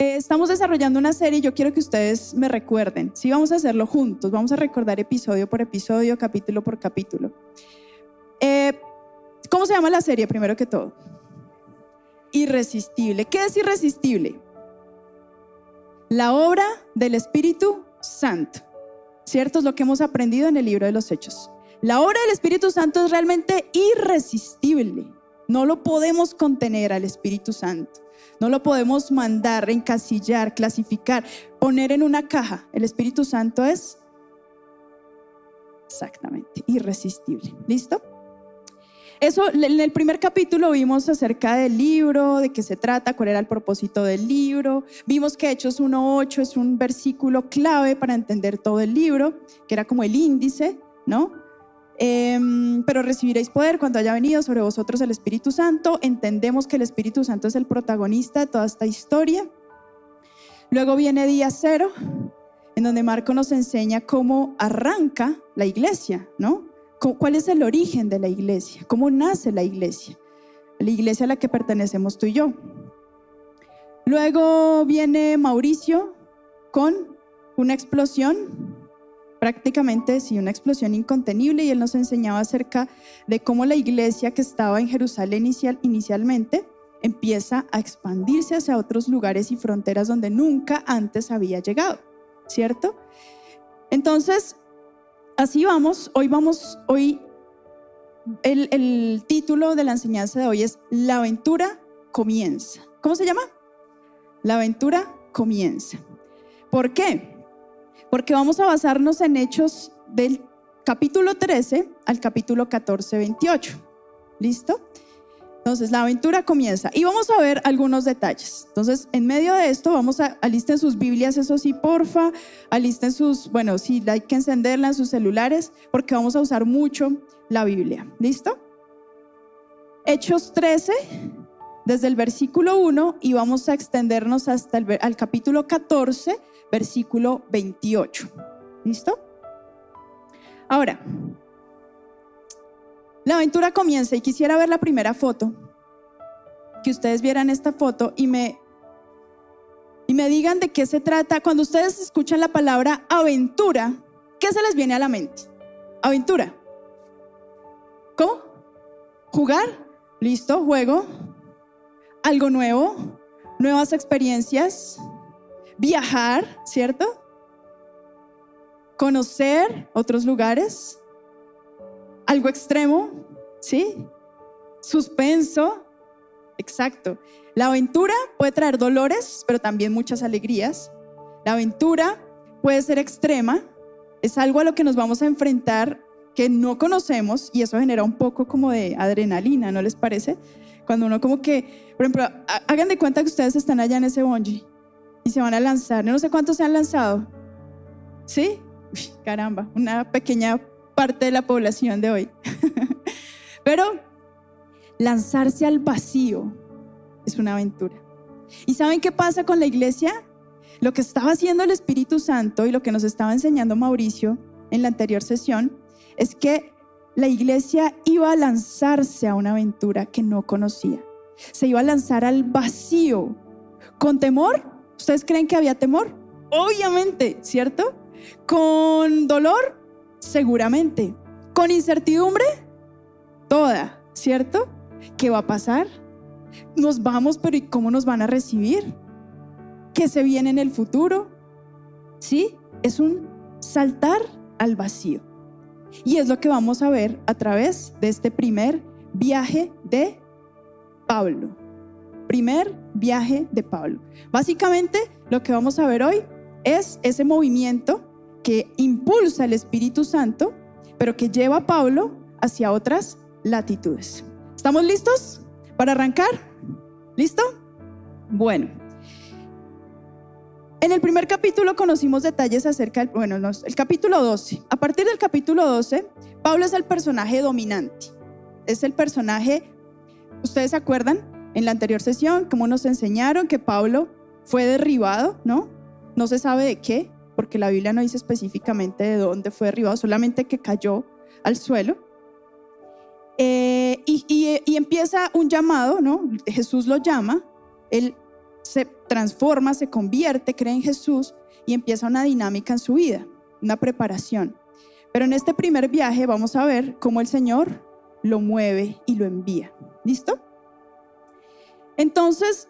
Estamos desarrollando una serie y yo quiero que ustedes me recuerden. Sí, vamos a hacerlo juntos, vamos a recordar episodio por episodio, capítulo por capítulo. ¿Cómo se llama la serie, primero que todo? Irresistible. ¿Qué es irresistible? La obra del Espíritu Santo, ¿cierto? Es lo que hemos aprendido en el libro de los Hechos. La obra del Espíritu Santo es realmente irresistible. No lo podemos contener al Espíritu Santo. No lo podemos mandar, encasillar, clasificar, poner en una caja. El Espíritu Santo es exactamente irresistible. ¿Listo? Eso, en el primer capítulo vimos acerca del libro, de qué se trata, cuál era el propósito del libro. Vimos que Hechos 1:8 es un versículo clave para entender todo el libro, que era como el índice, ¿no? Pero recibiréis poder cuando haya venido sobre vosotros el Espíritu Santo. Entendemos que el Espíritu Santo es el protagonista de toda esta historia. Luego viene día 0, en donde Marco nos enseña cómo arranca la iglesia, ¿no? ¿Cuál es el origen de la iglesia? ¿Cómo nace la iglesia a la que pertenecemos tú y yo? Luego viene Mauricio con una explosión, prácticamente sí, una explosión incontenible, y él nos enseñaba acerca de cómo la iglesia que estaba en Jerusalén inicialmente empieza a expandirse hacia otros lugares y fronteras donde nunca antes había llegado, ¿cierto? Entonces, así vamos. Hoy el título de la enseñanza de hoy es La aventura comienza. ¿Cómo se llama? La aventura comienza. ¿Por qué? Porque vamos a basarnos en Hechos del capítulo 13 al capítulo 14, 28. ¿Listo? Entonces, la aventura comienza y vamos a ver algunos detalles. Entonces, en medio de esto, alisten sus Biblias, eso sí, porfa, alisten sí, hay que encenderla en sus celulares, porque vamos a usar mucho la Biblia. ¿Listo? Hechos 13, desde el versículo 1, y vamos a extendernos hasta al capítulo 14, versículo 28. ¿Listo? Ahora, la aventura comienza, y quisiera ver la primera foto, que ustedes vieran esta foto y me digan de qué se trata. Cuando ustedes escuchan la palabra aventura, ¿qué se les viene a la mente? Aventura. ¿Cómo? ¿Jugar? Listo, juego. Algo nuevo, nuevas experiencias, viajar, ¿cierto? Conocer otros lugares. Algo extremo, ¿sí? Suspenso, exacto. La aventura puede traer dolores, pero también muchas alegrías. La aventura puede ser extrema, es algo a lo que nos vamos a enfrentar que no conocemos, y eso genera un poco como de adrenalina, ¿no les parece? Cuando uno como que, por ejemplo, hagan de cuenta que ustedes están allá en ese bungee y se van a lanzar. No sé cuántos se han lanzado, ¿sí? Uy, caramba, una pequeña parte de la población de hoy. Pero lanzarse al vacío es una aventura. ¿Y saben qué pasa con la iglesia? Lo que estaba haciendo el Espíritu Santo y lo que nos estaba enseñando Mauricio en la anterior sesión es que la iglesia iba a lanzarse a una aventura que no conocía. Se iba a lanzar al vacío. ¿Con temor? ¿Ustedes creen que había temor? Obviamente, ¿cierto? ¿Con dolor? Seguramente. ¿Con incertidumbre? Toda, ¿cierto? ¿Qué va a pasar? Nos vamos, pero ¿y cómo nos van a recibir? ¿Qué se viene en el futuro? Sí, es un saltar al vacío. Y es lo que vamos a ver a través de este primer viaje de Pablo. Primer viaje de Pablo. Básicamente, lo que vamos a ver hoy es ese movimiento que impulsa el Espíritu Santo, pero que lleva a Pablo hacia otras latitudes. ¿Estamos listos para arrancar? ¿Listo? Bueno, en el primer capítulo conocimos detalles acerca el capítulo 12. A partir del capítulo 12, Pablo es el personaje dominante. Es el personaje, ¿ustedes se acuerdan? En la anterior sesión, cómo nos enseñaron que Pablo fue derribado, ¿no? No se sabe de qué, porque la Biblia no dice específicamente de dónde fue derribado, solamente que cayó al suelo. Y empieza un llamado, ¿no? Jesús lo llama, él se transforma, se convierte, cree en Jesús y empieza una dinámica en su vida, una preparación. Pero en este primer viaje vamos a ver cómo el Señor lo mueve y lo envía. ¿Listo? Entonces,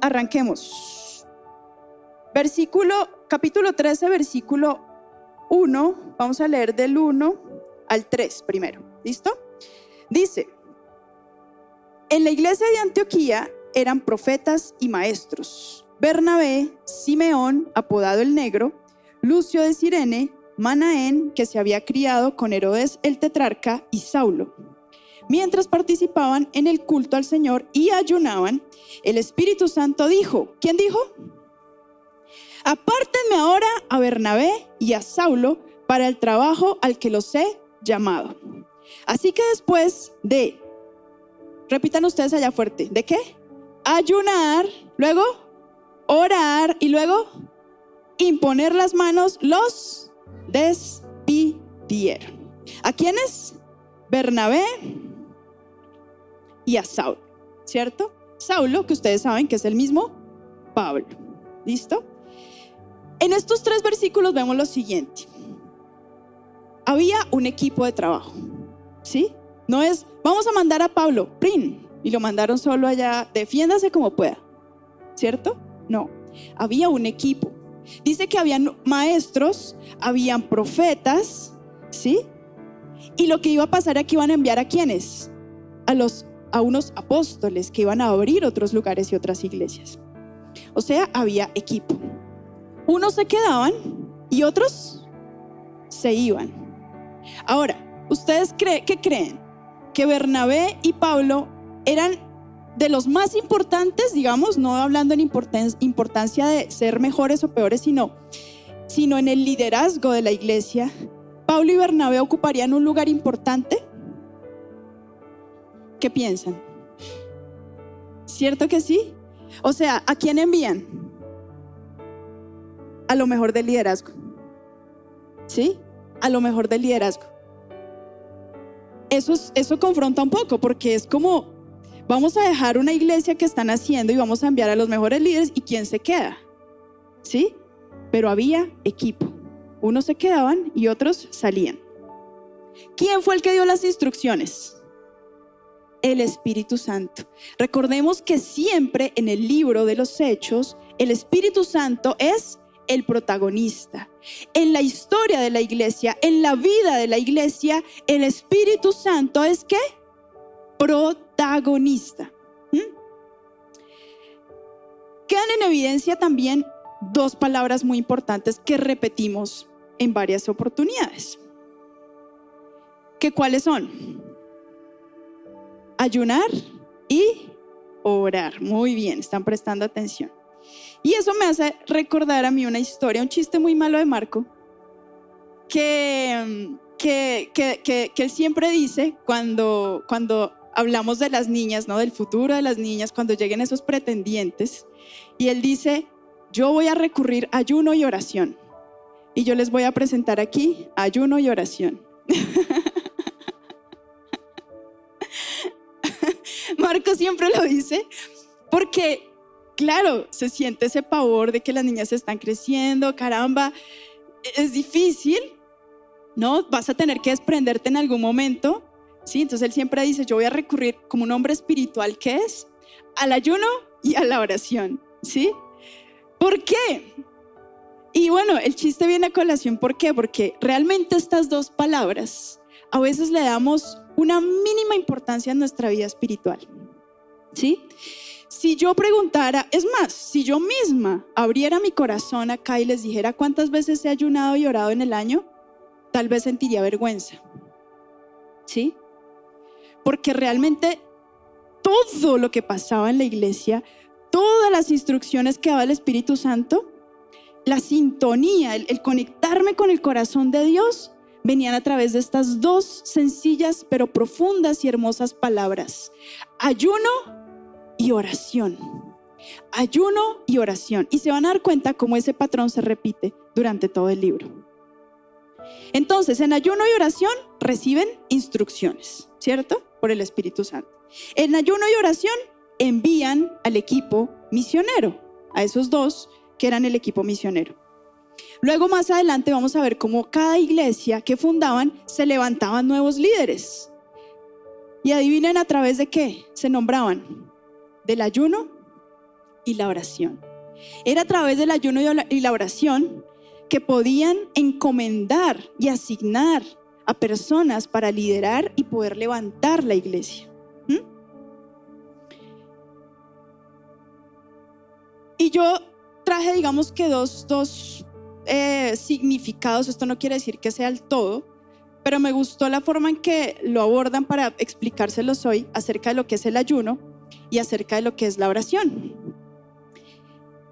arranquemos. Capítulo 13, versículo 1. Vamos a leer del 1 al 3 primero. ¿Listo? Dice: en la iglesia de Antioquía eran profetas y maestros: Bernabé, Simeón, apodado el Negro, Lucio de Cirene, Manaén, que se había criado con Herodes el tetrarca, y Saulo. Mientras participaban en el culto al Señor y ayunaban, el Espíritu Santo dijo, ¿quién dijo? Apártenme ahora a Bernabé y a Saulo para el trabajo al que los he llamado. Así que después de, repitan ustedes allá fuerte, ¿de qué? Ayunar, luego orar y luego imponer las manos, los despidieron. ¿A quiénes? Bernabé y a Saulo, ¿cierto? Saulo, que ustedes saben que es el mismo Pablo. ¿Listo? En estos 3 versículos vemos lo siguiente. Había un equipo de trabajo, ¿sí? No es, vamos a mandar a Pablo, ¡prin! Y lo mandaron solo allá, defiéndase como pueda, ¿cierto? No, había un equipo. Dice que habían maestros, habían profetas, ¿sí? Y lo que iba a pasar aquí, iban a enviar ¿a quiénes? A unos apóstoles que iban a abrir otros lugares y otras iglesias. O sea, había equipo. Unos se quedaban y otros se iban. Ahora, ¿ustedes qué creen? Que Bernabé y Pablo eran de los más importantes, digamos, no hablando en importancia de ser mejores o peores, sino en el liderazgo de la iglesia. ¿Pablo y Bernabé ocuparían un lugar importante? ¿Qué piensan? ¿Cierto que sí? O sea, ¿a quién envían? A lo mejor del liderazgo. ¿Sí? A lo mejor del liderazgo. Eso confronta un poco, porque es como, vamos a dejar una iglesia que están haciendo y vamos a enviar a los mejores líderes, ¿y quién se queda? ¿Sí? Pero había equipo. Unos se quedaban y otros salían. ¿Quién fue el que dio las instrucciones? El Espíritu Santo. Recordemos que siempre en el libro de los Hechos, el Espíritu Santo es el protagonista. En la historia de la iglesia, en la vida de la iglesia, el Espíritu Santo es ¿qué? Protagonista. Quedan en evidencia también 2 palabras muy importantes que repetimos en varias oportunidades. ¿Qué cuáles son? Ayunar y orar. Muy bien, están prestando atención. Y eso me hace recordar a mí una historia, un chiste muy malo de Marco, que él siempre dice cuando hablamos de las niñas, ¿no? Del futuro de las niñas, cuando lleguen esos pretendientes. Y él dice, yo voy a recurrir a ayuno y oración. Y yo les voy a presentar aquí ayuno y oración. Marco siempre lo dice porque, claro, se siente ese pavor de que las niñas están creciendo, caramba, es difícil, ¿no? Vas a tener que desprenderte en algún momento, ¿sí? Entonces él siempre dice, yo voy a recurrir como un hombre espiritual que es al ayuno y a la oración, ¿sí? ¿Por qué? Y bueno, el chiste viene a colación, ¿por qué? Porque realmente estas 2 palabras a veces le damos una mínima importancia en nuestra vida espiritual, ¿sí? Si yo preguntara, es más, si yo misma abriera mi corazón acá y les dijera cuántas veces he ayunado y orado en el año, tal vez sentiría vergüenza, ¿sí? Porque realmente todo lo que pasaba en la iglesia, todas las instrucciones que daba el Espíritu Santo, la sintonía, el conectarme con el corazón de Dios, venían a través de estas 2 sencillas pero profundas y hermosas palabras: ayuno y oración. Ayuno y oración. Y se van a dar cuenta cómo ese patrón se repite durante todo el libro. Entonces, en ayuno y oración reciben instrucciones, ¿cierto? Por el Espíritu Santo. En ayuno y oración envían al equipo misionero, a esos dos que eran el equipo misionero. Luego más adelante vamos a ver cómo cada iglesia que fundaban se levantaban nuevos líderes. Y adivinen a través de qué se nombraban: del ayuno y la oración. Era a través del ayuno y la oración que podían encomendar y asignar a personas para liderar y poder levantar la iglesia. Y yo traje, digamos que dos significados. Esto no quiere decir que sea el todo, pero me gustó la forma en que lo abordan para explicárselos hoy acerca de lo que es el ayuno y acerca de lo que es la oración.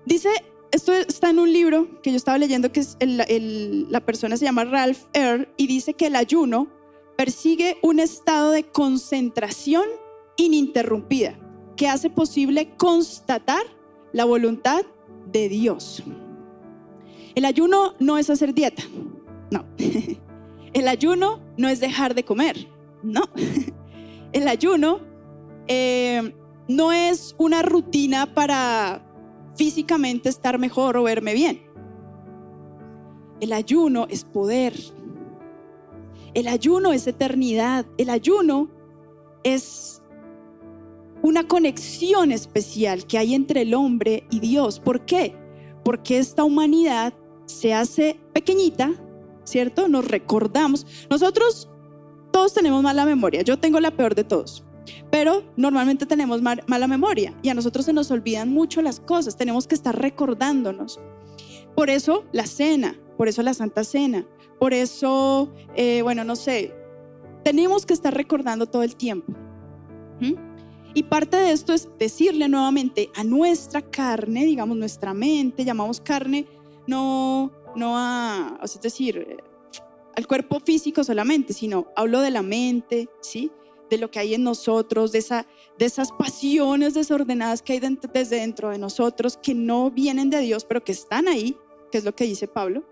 Dice, esto está en un libro que yo estaba leyendo, que es la persona se llama Ralph Earl, y dice que el ayuno persigue un estado de concentración ininterrumpida que hace posible constatar la voluntad de Dios. El ayuno no es hacer dieta, no. El ayuno no es dejar de comer, no. El ayuno no es una rutina para físicamente estar mejor o verme bien. El ayuno es poder. El ayuno es eternidad. El ayuno es una conexión especial que hay entre el hombre y Dios. ¿Por qué? Porque esta humanidad se hace pequeñita, ¿cierto? Nos recordamos. Nosotros todos tenemos mala memoria. Yo tengo la peor de todos. Pero normalmente tenemos mala memoria y a nosotros se nos olvidan mucho las cosas. Tenemos que estar recordándonos. Por eso la cena, por eso la Santa Cena, por eso, tenemos que estar recordando todo el tiempo. Y parte de esto es decirle nuevamente a nuestra carne, digamos nuestra mente, llamamos carne al cuerpo físico solamente, sino hablo de la mente, ¿sí? De lo que hay en nosotros, de esas pasiones desordenadas que hay desde dentro de nosotros, que no vienen de Dios, pero que están ahí, que es lo que dice Pablo.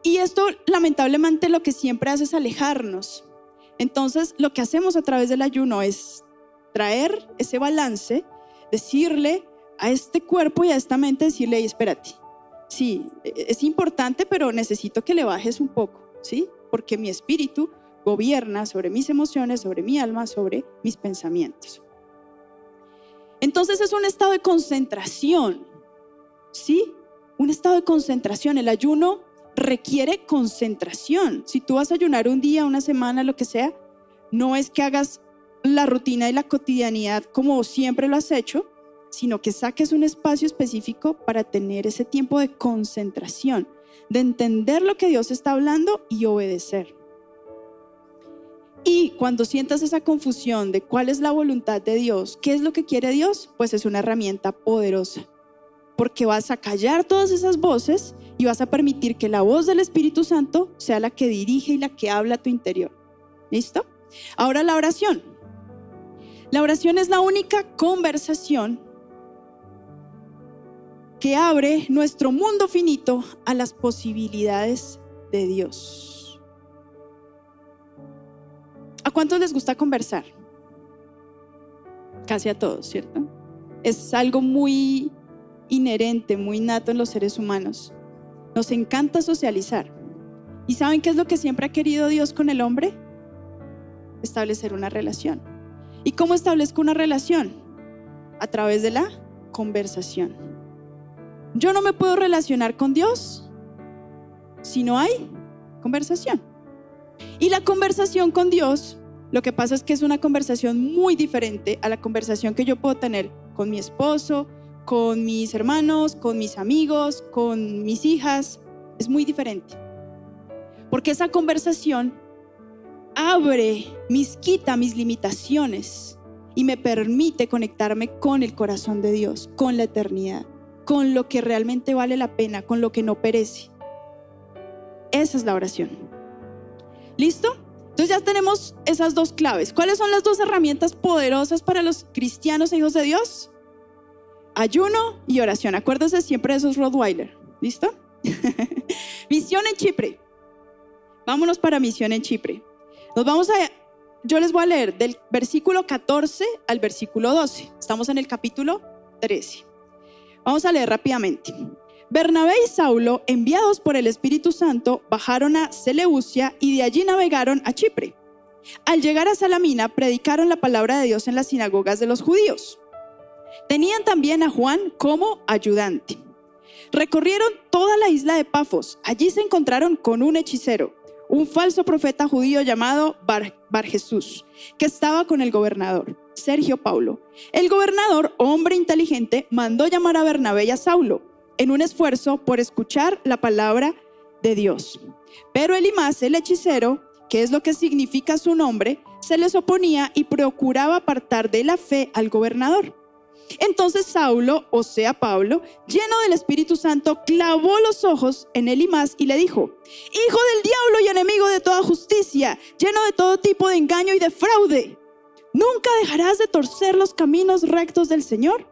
Y esto lamentablemente lo que siempre hace es alejarnos. Entonces lo que hacemos a través del ayuno es traer ese balance, decirle a este cuerpo y a esta mente, decirle: espérate, sí, es importante, pero necesito que le bajes un poco, ¿sí? Porque mi espíritu gobierna sobre mis emociones, sobre mi alma, sobre mis pensamientos. Entonces es un estado de concentración, ¿sí? Un estado de concentración. El ayuno requiere concentración. Si tú vas a ayunar un día, una semana, lo que sea, no es que hagas la rutina y la cotidianidad como siempre lo has hecho, sino que saques un espacio específico para tener ese tiempo de concentración, de entender lo que Dios está hablando y obedecer. Y cuando sientas esa confusión de cuál es la voluntad de Dios, qué es lo que quiere Dios, pues es una herramienta poderosa, porque vas a callar todas esas voces y vas a permitir que la voz del Espíritu Santo sea la que dirige y la que habla a tu interior. ¿Listo? Ahora la oración. La oración es la única conversación que abre nuestro mundo finito a las posibilidades de Dios. ¿A cuántos les gusta conversar? Casi a todos, ¿cierto? Es algo muy inherente, muy nato en los seres humanos. Nos encanta socializar. ¿Y saben qué es lo que siempre ha querido Dios con el hombre? Establecer una relación. ¿Y cómo establezco una relación? A través de la conversación. Yo no me puedo relacionar con Dios si no hay conversación. Y la conversación con Dios, lo que pasa es que es una conversación muy diferente a la conversación que yo puedo tener con mi esposo, con mis hermanos, con mis amigos, con mis hijas. Es muy diferente. Porque esa conversación quita mis limitaciones y me permite conectarme con el corazón de Dios, con la eternidad, con lo que realmente vale la pena, con lo que no perece. Esa es la oración. ¿Listo? Entonces ya tenemos esas dos claves. ¿Cuáles son las dos herramientas poderosas para los cristianos e hijos de Dios? Ayuno y oración. Acuérdense siempre de esos Rottweiler. ¿Listo? Misión en Chipre. Vámonos para misión en Chipre. Nos vamos a yo les voy a leer del versículo 14 al versículo 12. Estamos en el capítulo 13. Vamos a leer rápidamente. Bernabé y Saulo, enviados por el Espíritu Santo, bajaron a Seleucia y de allí navegaron a Chipre. Al llegar a Salamina, predicaron la palabra de Dios en las sinagogas de los judíos. Tenían también a Juan como ayudante. Recorrieron toda la isla de Pafos. Allí se encontraron con un hechicero, un falso profeta judío llamado Bar-Jesús, que estaba con el gobernador, Sergio Paulo. El gobernador, hombre inteligente, mandó llamar a Bernabé y a Saulo en un esfuerzo por escuchar la palabra de Dios. Pero Elimas, el hechicero, que es lo que significa su nombre, se les oponía y procuraba apartar de la fe al gobernador. Entonces Saulo, o sea Pablo, lleno del Espíritu Santo, clavó los ojos en Elimas y le dijo: hijo del diablo y enemigo de toda justicia, lleno de todo tipo de engaño y de fraude, ¿nunca dejarás de torcer los caminos rectos del Señor?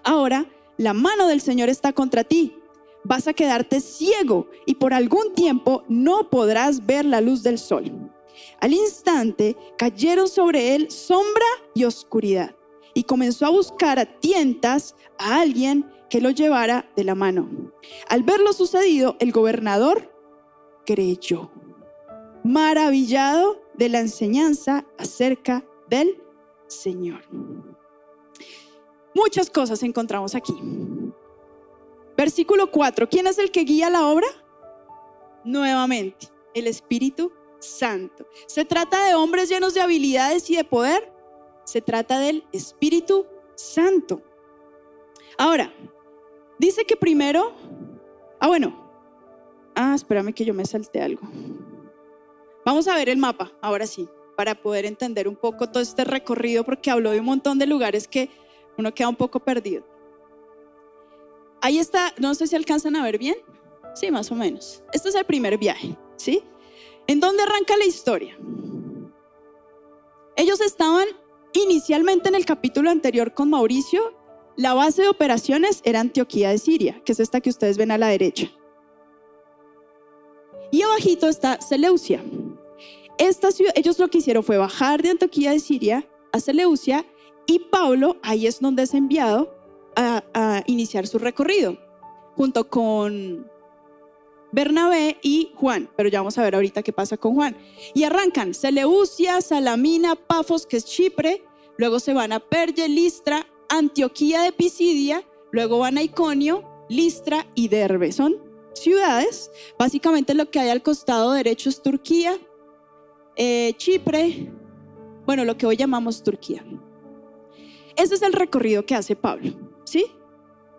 Ahora la mano del Señor está contra ti. Vas a quedarte ciego y por algún tiempo no podrás ver la luz del sol. Al instante cayeron sobre él sombra y oscuridad, y comenzó a buscar a tientas a alguien que lo llevara de la mano. Al ver lo sucedido, el gobernador creyó, maravillado de la enseñanza acerca del Señor. Muchas cosas encontramos aquí. Versículo 4. ¿Quién es el que guía la obra? Nuevamente, el Espíritu Santo. ¿Se trata de hombres llenos de habilidades y de poder? Se trata del Espíritu Santo. Ahora, dice que primero, espérame que yo me salté algo. Vamos a ver el mapa, ahora sí, para poder entender un poco todo este recorrido, porque habló de un montón de lugares que uno queda un poco perdido. Ahí está, no sé si alcanzan a ver bien. Sí, más o menos. Este es el primer viaje, ¿sí? ¿En dónde arranca la historia? Ellos estaban inicialmente en el capítulo anterior con Mauricio. La base de operaciones era Antioquía de Siria, que es esta que ustedes ven a la derecha. Y abajito está Seleucia. Esta ciudad, ellos lo que hicieron fue bajar de Antioquía de Siria a Seleucia, y Pablo ahí es donde es enviado a iniciar su recorrido junto con Bernabé y Juan, pero ya vamos a ver ahorita qué pasa con Juan. Y arrancan Seleucia, Salamina, Pafos, que es Chipre, luego se van a Perge, Listra, Antioquía de Pisidia, luego van a Iconio, Listra y Derbe. Son ciudades. Básicamente lo que hay al costado derecho es Turquía, Chipre, bueno, lo que hoy llamamos Turquía. Ese es el recorrido que hace Pablo, ¿sí?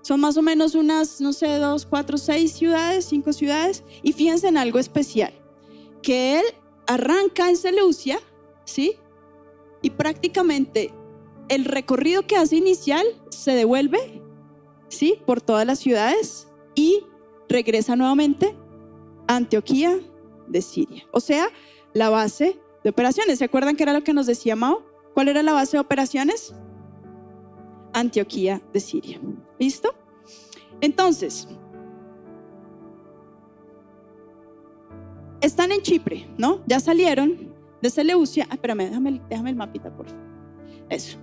Son más o menos unas, 2, 4, 6 ciudades, 5 ciudades. Y fíjense en algo especial, que él arranca en Seleucia, ¿sí? Y prácticamente el recorrido que hace inicial se devuelve, ¿sí? Por todas las ciudades y regresa nuevamente a Antioquía de Siria. O sea, la base de operaciones. ¿Se acuerdan que era lo que nos decía Mao? ¿Cuál era la base de operaciones? Antioquía de Siria. ¿Listo? Entonces, están en Chipre, ¿no? Ya salieron de Seleucia. Espérame, déjame el mapita, por favor. Eso.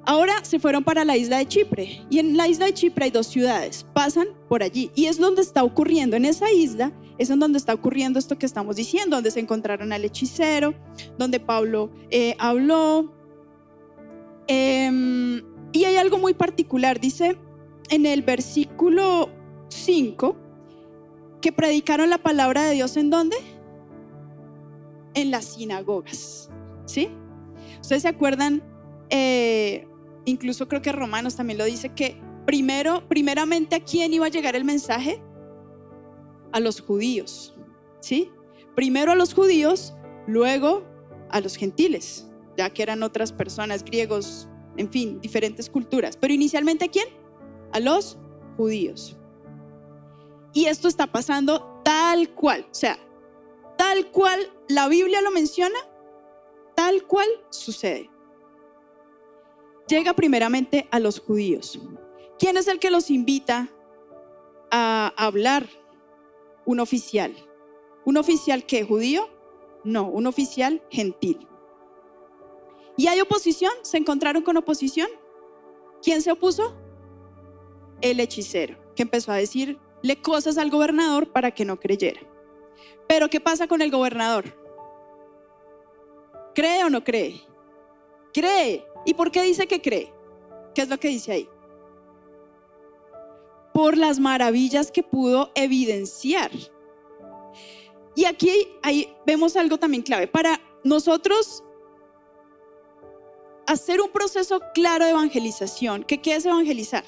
Ahora se fueron para la isla de Chipre. Y en la isla de Chipre hay 2 ciudades. Pasan por allí. Y es donde está ocurriendo, en esa isla, es en donde está ocurriendo esto que estamos diciendo, donde se encontraron al hechicero, donde Pablo habló. Y hay algo muy particular, dice en el versículo 5, que predicaron la palabra de Dios ¿en dónde? En las sinagogas, ¿sí? Ustedes se acuerdan, incluso creo que Romanos también lo dice, que primeramente ¿a quién iba a llegar el mensaje? A los judíos, ¿sí? Primero a los judíos, luego a los gentiles, ya que eran otras personas, griegos, en fin, diferentes culturas. Pero inicialmente ¿a quién? A los judíos. Y esto está pasando tal cual, o sea, tal cual la Biblia lo menciona, tal cual sucede. Llega primeramente a los judíos. ¿Quién es el que los invita a hablar? Un oficial. ¿Un oficial qué? ¿Judío? No, un oficial gentil. ¿Y hay oposición? ¿Se encontraron con oposición? ¿Quién se opuso? El hechicero, que empezó a decirle cosas al gobernador para que no creyera. Pero ¿qué pasa con el gobernador? ¿Cree o no cree? Cree. ¿Y por qué dice que cree? ¿Qué es lo que dice ahí? Por las maravillas que pudo evidenciar. Y aquí ahí vemos algo también clave. Para nosotros hacer un proceso claro de evangelización, ¿qué es evangelizar?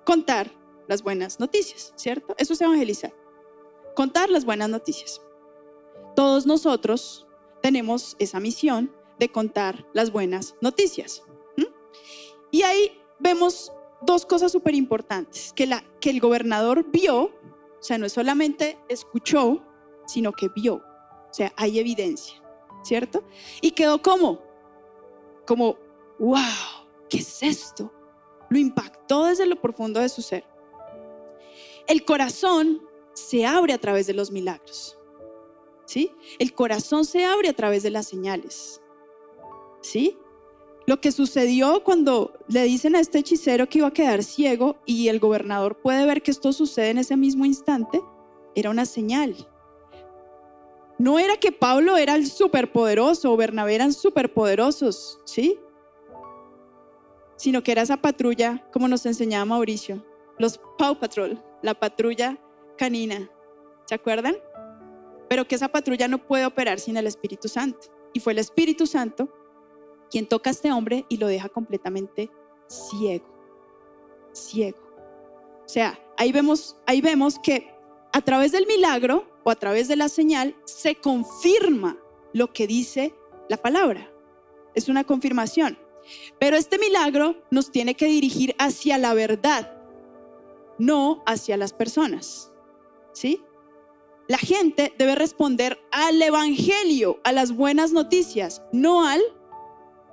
Contar las buenas noticias, ¿cierto? Eso es evangelizar. Contar las buenas noticias. Todos nosotros tenemos esa misión de contar las buenas noticias. Y ahí vemos dos cosas súper importantes, que el gobernador vio, o sea, no solamente escuchó, sino que vio, o sea, hay evidencia, ¿cierto? Y quedó como, wow, ¿qué es esto? Lo impactó desde lo profundo de su ser. El corazón se abre a través de los milagros, ¿sí? El corazón se abre a través de las señales, ¿sí? Lo que sucedió cuando le dicen a este hechicero que iba a quedar ciego y el gobernador puede ver que esto sucede en ese mismo instante, era una señal. No era que Pablo era el superpoderoso o Bernabé eran superpoderosos, ¿sí? Sino que era esa patrulla, como nos enseñaba Mauricio, los Paw Patrol, la patrulla canina, ¿se acuerdan? Pero que esa patrulla no puede operar sin el Espíritu Santo. Y fue el Espíritu Santo quien toca a este hombre y lo deja completamente ciego. O sea, ahí vemos que a través del milagro o a través de la señal se confirma lo que dice la palabra. Es una confirmación. Pero este milagro nos tiene que dirigir hacia la verdad, no hacia las personas, ¿sí? La gente debe responder al evangelio, a las buenas noticias, no al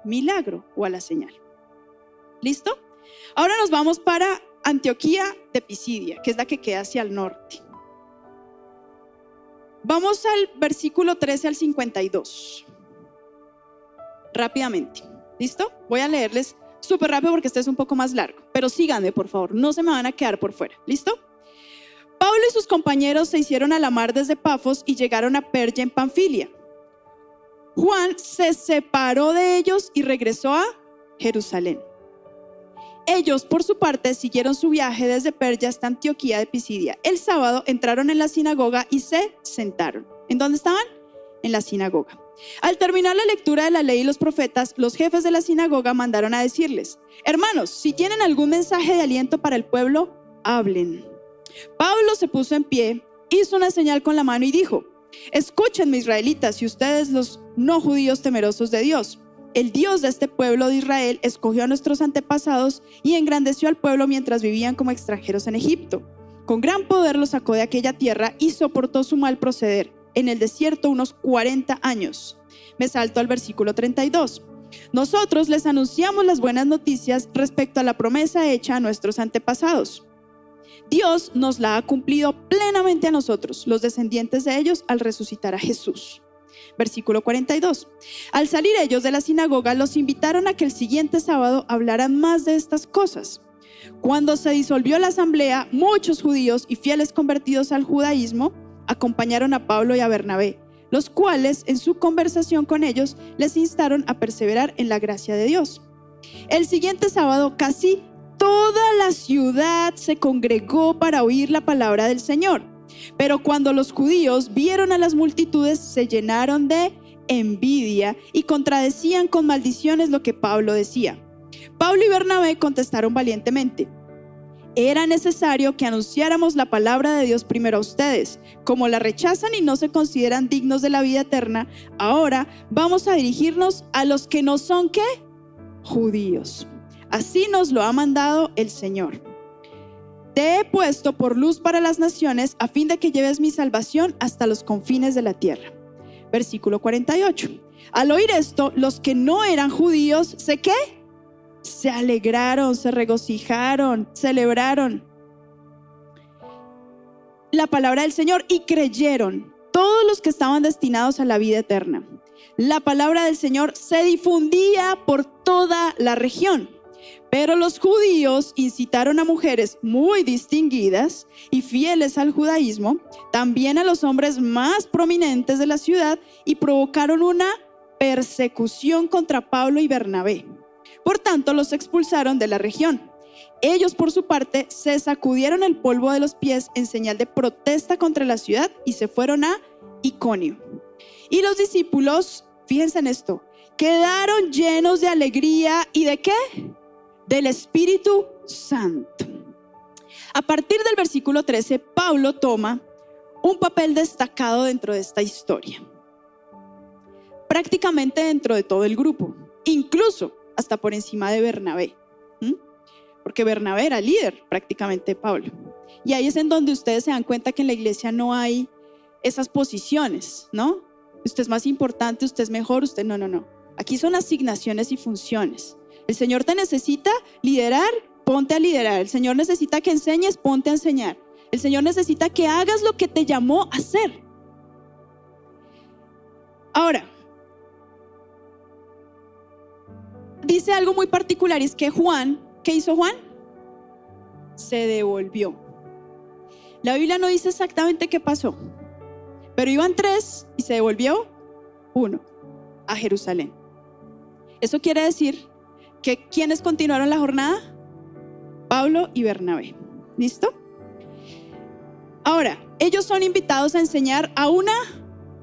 milagro o a la señal. ¿Listo? Ahora nos vamos para Antioquía de Pisidia, que es la que queda hacia el norte. Vamos al versículo 13 al 52. Rápidamente. ¿Listo? Voy a leerles súper rápido porque este es un poco más largo, pero síganme por favor, no se me van a quedar por fuera. ¿Listo? Pablo y sus compañeros se hicieron a la mar desde Pafos y llegaron a Perge en Panfilia. Juan se separó de ellos y regresó a Jerusalén. Ellos, por su parte, siguieron su viaje desde Perge hasta Antioquía de Pisidia. El sábado entraron en la sinagoga y se sentaron. ¿En dónde estaban? En la sinagoga. Al terminar la lectura de la ley y los profetas, los jefes de la sinagoga mandaron a decirles: hermanos, si tienen algún mensaje de aliento para el pueblo, hablen. Pablo se puso en pie, hizo una señal con la mano y dijo: escúchenme, israelitas, y ustedes los no judíos temerosos de Dios. El Dios de este pueblo de Israel escogió a nuestros antepasados y engrandeció al pueblo mientras vivían como extranjeros en Egipto. Con gran poder los sacó de aquella tierra y soportó su mal proceder en el desierto unos 40 años. Me salto al versículo 32. Nosotros les anunciamos las buenas noticias respecto a la promesa hecha a nuestros antepasados. Dios nos la ha cumplido plenamente a nosotros, los descendientes de ellos, al resucitar a Jesús. Versículo 42. Al salir ellos de la sinagoga, los invitaron a que el siguiente sábado hablaran más de estas cosas. Cuando se disolvió la asamblea, muchos judíos y fieles convertidos al judaísmo acompañaron a Pablo y a Bernabé, los cuales en su conversación con ellos les instaron a perseverar en la gracia de Dios. El siguiente sábado casi toda la ciudad se congregó para oír la palabra del Señor. Pero cuando los judíos vieron a las multitudes, se llenaron de envidia y contradecían con maldiciones lo que Pablo decía. Pablo y Bernabé contestaron valientemente: era necesario que anunciáramos la palabra de Dios primero a ustedes. Como la rechazan y no se consideran dignos de la vida eterna, ahora vamos a dirigirnos a los que no son, ¿qué? Judíos. Así nos lo ha mandado el Señor. Te he puesto por luz para las naciones a fin de que lleves mi salvación hasta los confines de la tierra. Versículo 48. Al oír esto, los que no eran judíos, ¿qué? Se alegraron, se regocijaron, celebraron la palabra del Señor y creyeron todos los que estaban destinados a la vida eterna. La palabra del Señor se difundía por toda la región. Pero los judíos incitaron a mujeres muy distinguidas y fieles al judaísmo, también a los hombres más prominentes de la ciudad, y provocaron una persecución contra Pablo y Bernabé. Por tanto, los expulsaron de la región. Ellos, por su parte, se sacudieron el polvo de los pies en señal de protesta contra la ciudad y se fueron a Iconio. Y los discípulos, fíjense en esto, quedaron llenos de alegría y ¿de qué? Del Espíritu Santo. A partir del versículo 13, Pablo toma un papel destacado dentro de esta historia. Prácticamente dentro de todo el grupo, incluso hasta por encima de Bernabé. Porque Bernabé era líder prácticamente de Pablo. Y ahí es en donde ustedes se dan cuenta que en la iglesia no hay esas posiciones, ¿no? Usted es más importante, usted es mejor, usted no. Aquí son asignaciones y funciones. El Señor te necesita liderar, ponte a liderar. El Señor necesita que enseñes, ponte a enseñar. El Señor necesita que hagas lo que te llamó a hacer. Ahora, dice algo muy particular, y es que Juan, ¿qué hizo Juan? Se devolvió. La Biblia no dice exactamente qué pasó, pero iban 3 y se devolvió 1 a Jerusalén. Eso quiere decir que ¿quiénes continuaron la jornada? Pablo y Bernabé. ¿Listo? Ahora, ellos son invitados a enseñar a una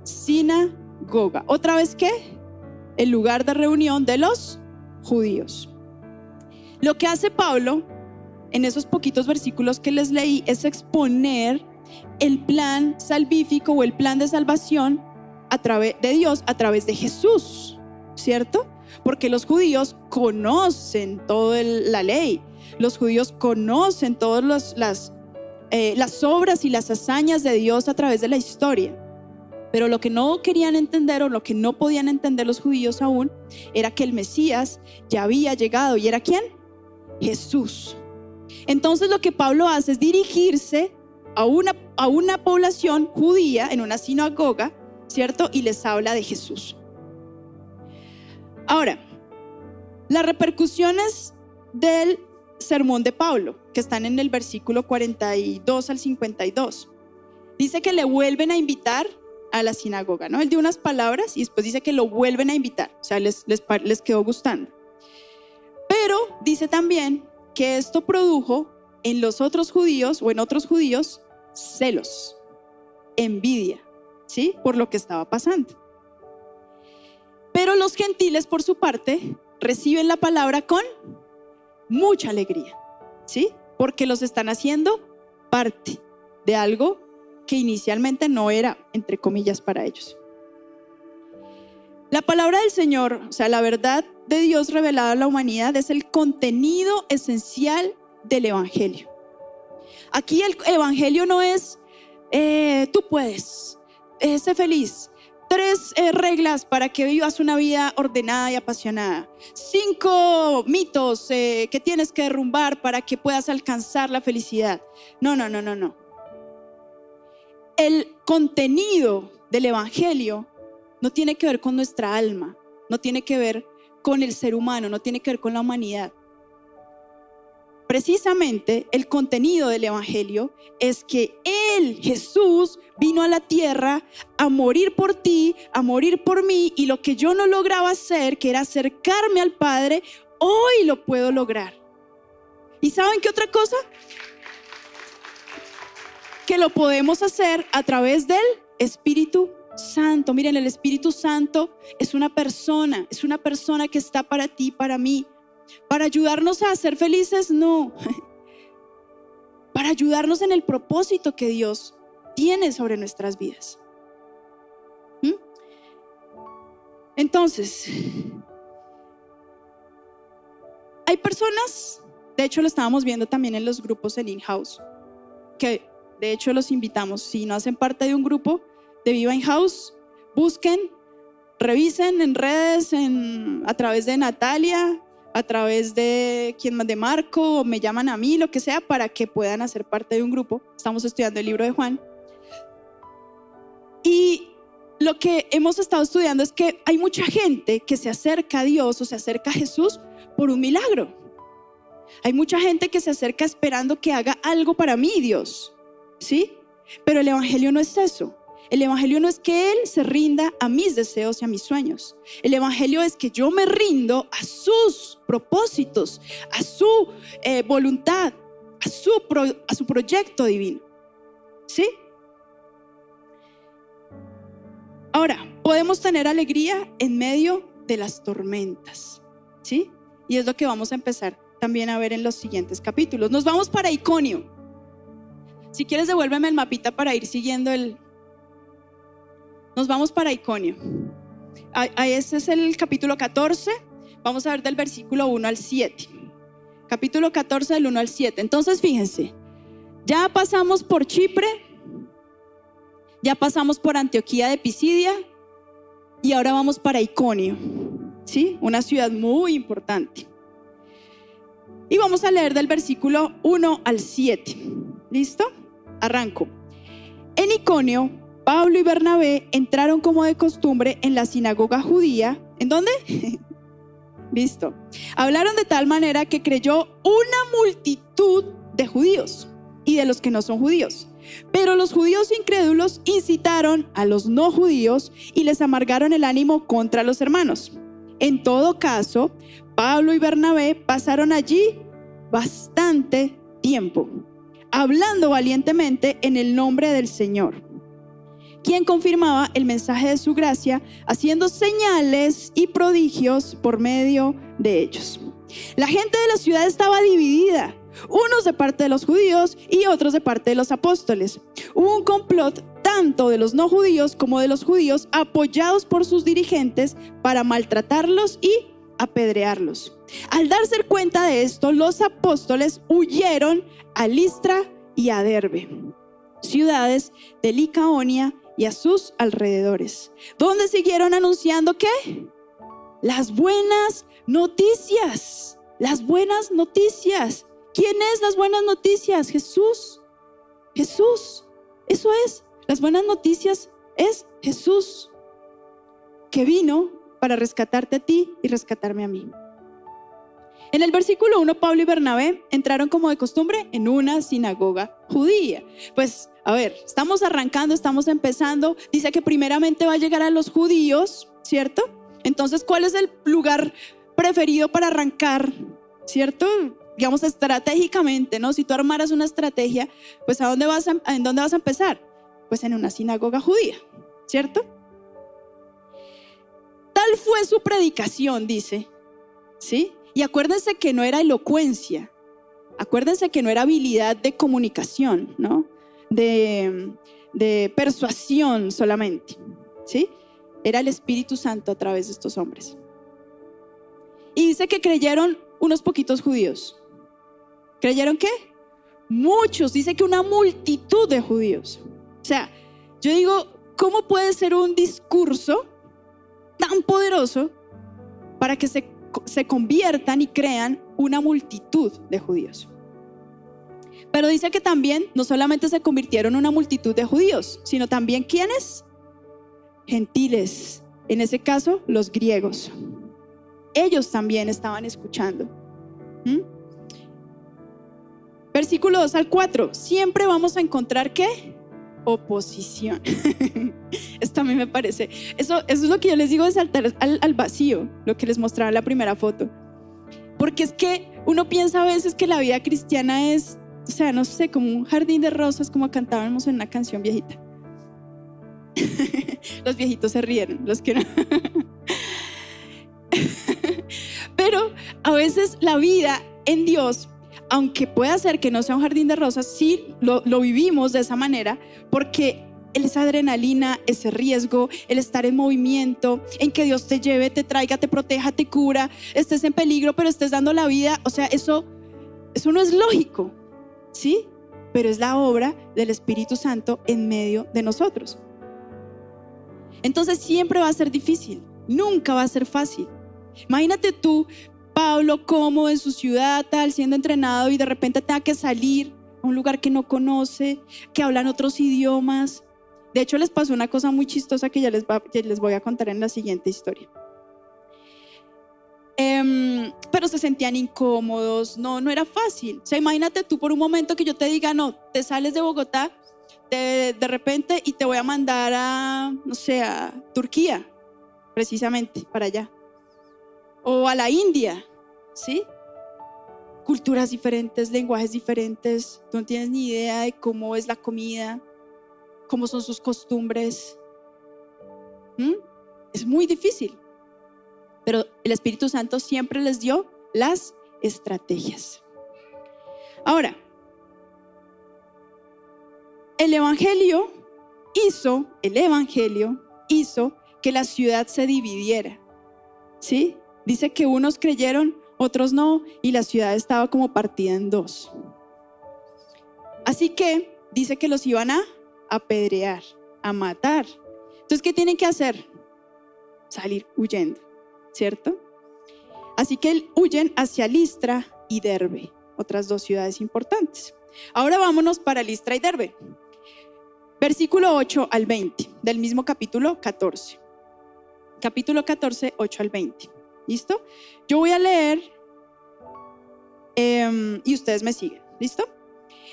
sinagoga. ¿Otra vez qué? El lugar de reunión de los judíos. Lo que hace Pablo en esos poquitos versículos que les leí es exponer el plan salvífico o el plan de salvación a través de Dios, a través de Jesús, ¿cierto? Porque los judíos conocen toda la ley, los judíos conocen todas las obras y las hazañas de Dios a través de la historia. Pero lo que no querían entender o lo que no podían entender los judíos aún era que el Mesías ya había llegado. ¿Y era quién? Jesús. Entonces lo que Pablo hace es dirigirse a una población judía en una sinagoga, ¿cierto? Y les habla de Jesús. Ahora, las repercusiones del sermón de Pablo, que están en el versículo 42 al 52, dice que le vuelven a invitar a la sinagoga, ¿no? Él dio unas palabras y después dice que lo vuelven a invitar, o sea, les quedó gustando. Pero dice también que esto produjo en los otros judíos o en otros judíos celos, envidia, ¿sí? Por lo que estaba pasando. Pero los gentiles, por su parte, reciben la palabra con mucha alegría, ¿sí? Porque los están haciendo parte de algo que inicialmente no era, entre comillas, para ellos. La palabra del Señor, o sea, la verdad de Dios revelada a la humanidad, es el contenido esencial del evangelio. Aquí el evangelio no es tú puedes, sé feliz, 3 reglas para que vivas una vida ordenada y apasionada, 5 mitos que tienes que derrumbar para que puedas alcanzar la felicidad. No. El contenido del evangelio no tiene que ver con nuestra alma, no tiene que ver con el ser humano, no tiene que ver con la humanidad. Precisamente el contenido del evangelio es que Él, Jesús, vino a la tierra a morir por ti, a morir por mí, y lo que yo no lograba hacer, que era acercarme al Padre, hoy lo puedo lograr. ¿Y saben qué otra cosa? Que lo podemos hacer a través del Espíritu Santo. Miren, el Espíritu Santo es una persona que está para ti, para mí. ¿Para ayudarnos a ser felices? No. Para ayudarnos en el propósito que Dios tiene sobre nuestras vidas. Entonces, hay personas, de hecho lo estábamos viendo también en los grupos en In-House, que de hecho los invitamos, si no hacen parte de un grupo de Viva In-House, busquen, revisen en redes, a través de Natalia, a través de de Marco, o me llaman a mí, lo que sea, para que puedan hacer parte de un grupo. Estamos estudiando el libro de Juan. Y lo que hemos estado estudiando es que hay mucha gente que se acerca a Dios o se acerca a Jesús por un milagro. Hay mucha gente que se acerca esperando que haga algo para mí, Dios, ¿sí? Pero el evangelio no es eso. El evangelio no es que Él se rinda a mis deseos y a mis sueños. El evangelio es que yo me rindo a sus propósitos, a su voluntad, a su proyecto divino, ¿sí? Ahora, podemos tener alegría en medio de las tormentas, ¿sí? Y es lo que vamos a empezar también a ver en los siguientes capítulos. Nos vamos para Iconio. Si quieres, devuélveme el mapita para ir siguiendo Nos vamos para Iconio. Este es el capítulo 14. Vamos a ver del versículo 1 al 7. Capítulo 14 del 1 al 7. Entonces, fíjense, ya pasamos por Chipre, ya pasamos por Antioquía de Pisidia y ahora vamos para Iconio, ¿sí? Una ciudad muy importante. Y vamos a leer del versículo 1 al 7. ¿Listo? Arranco. En Iconio, Pablo y Bernabé entraron como de costumbre en la sinagoga judía. ¿En dónde? Listo. Hablaron de tal manera que creyó una multitud de judíos y de los que no son judíos. Pero los judíos incrédulos incitaron a los no judíos y les amargaron el ánimo contra los hermanos. En todo caso, Pablo y Bernabé pasaron allí bastante tiempo, hablando valientemente en el nombre del Señor, quien confirmaba el mensaje de su gracia, haciendo señales y prodigios por medio de ellos. La gente de la ciudad estaba dividida, unos de parte de los judíos y otros de parte de los apóstoles. Hubo un complot tanto de los no judíos como de los judíos, apoyados por sus dirigentes para maltratarlos y apedrearlos. Al darse cuenta de esto, los apóstoles huyeron a Listra y a Derbe, ciudades de Licaonia y a sus alrededores, donde siguieron anunciando ¿qué? Las buenas noticias. Las buenas noticias. ¿Quién es las buenas noticias? Jesús. Jesús. Eso es. Las buenas noticias es Jesús, que vino para rescatarte a ti y rescatarme a mí. En el versículo 1, Pablo y Bernabé entraron como de costumbre en una sinagoga judía. Pues, a ver, estamos arrancando, estamos empezando. Dice que primeramente va a llegar a los judíos, ¿cierto? Entonces, ¿cuál es el lugar preferido para arrancar? ¿Cierto? Digamos estratégicamente, ¿no? Si tú armaras una estrategia, pues ¿en dónde vas a empezar? Pues en una sinagoga judía, ¿cierto? Tal fue su predicación, dice, ¿sí? Y acuérdense que no era elocuencia, acuérdense que no era habilidad de comunicación, ¿no? De persuasión solamente, ¿sí? Era el Espíritu Santo a través de estos hombres. Y dice que creyeron unos poquitos judíos. ¿Creyeron qué? Muchos, dice que una multitud de judíos. O sea, yo digo, ¿cómo puede ser un discurso tan poderoso para que se conviertan y crean una multitud de judíos? Pero dice que también no solamente se convirtieron una multitud de judíos, sino también ¿quiénes? Gentiles, en ese caso los griegos. Ellos también estaban escuchando. Versículo 2 al 4. Siempre vamos a encontrar ¿qué? Oposición. Esto a mí me parece, eso es lo que yo les digo de saltar al vacío, lo que les mostraba en la primera foto. Porque es que uno piensa a veces que la vida cristiana es, o sea, no sé, como un jardín de rosas, como cantábamos en una canción viejita. Los viejitos se rieron, los que no. Pero a veces la vida en Dios, aunque pueda ser que no sea un jardín de rosas, sí lo vivimos de esa manera, porque esa adrenalina, ese riesgo, el estar en movimiento, en que Dios te lleve, te traiga, te proteja, te cura, estés en peligro, pero estés dando la vida, o sea, eso no es lógico, ¿sí? Pero es la obra del Espíritu Santo en medio de nosotros. Entonces siempre va a ser difícil, nunca va a ser fácil. Imagínate tú, Pablo, cómodo en su ciudad, tal, siendo entrenado, y de repente tenga que salir a un lugar que no conoce, que hablan otros idiomas. De hecho, les pasó una cosa muy chistosa que ya les voy a contar en la siguiente historia. Pero se sentían incómodos, no era fácil. O sea, imagínate tú por un momento que yo te diga, no, te sales de Bogotá de repente y te voy a mandar a, no sé, a Turquía, precisamente, para allá. O a la India, ¿sí? Culturas diferentes, lenguajes diferentes, tú no tienes ni idea de cómo es la comida, cómo son sus costumbres. Es muy difícil. Pero el Espíritu Santo siempre les dio las estrategias. Ahora, el Evangelio hizo que la ciudad se dividiera, ¿sí? Dice que unos creyeron, otros no, y la ciudad estaba como partida en dos. Así que dice que los iban a apedrear, a matar. Entonces, ¿qué tienen que hacer? Salir huyendo, ¿cierto? Así que huyen hacia Listra y Derbe, otras dos ciudades importantes. Ahora vámonos para Listra y Derbe. Versículo 8 al 20 del mismo capítulo 14. Capítulo 14, 8 al 20. ¿Listo? Yo voy a leer y ustedes me siguen. ¿Listo?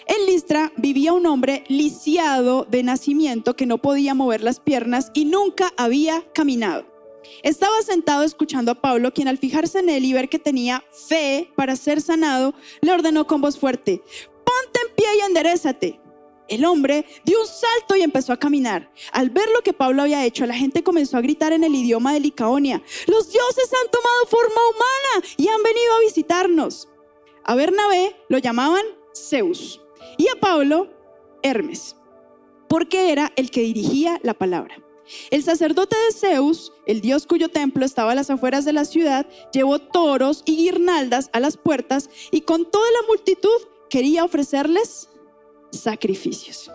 En Listra vivía un hombre lisiado de nacimiento que no podía mover las piernas y nunca había caminado. Estaba sentado escuchando a Pablo, quien al fijarse en él y ver que tenía fe para ser sanado, le ordenó con voz fuerte: ponte en pie y enderézate. El hombre dio un salto y empezó a caminar. Al ver lo que Pablo había hecho, la gente comenzó a gritar en el idioma de Licaonia: los dioses han tomado forma humana y han venido a visitarnos. A Bernabé lo llamaban Zeus y a Pablo Hermes, porque era el que dirigía la palabra. El sacerdote de Zeus, el dios cuyo templo estaba a las afueras de la ciudad, llevó toros y guirnaldas a las puertas y con toda la multitud quería ofrecerles sacrificios.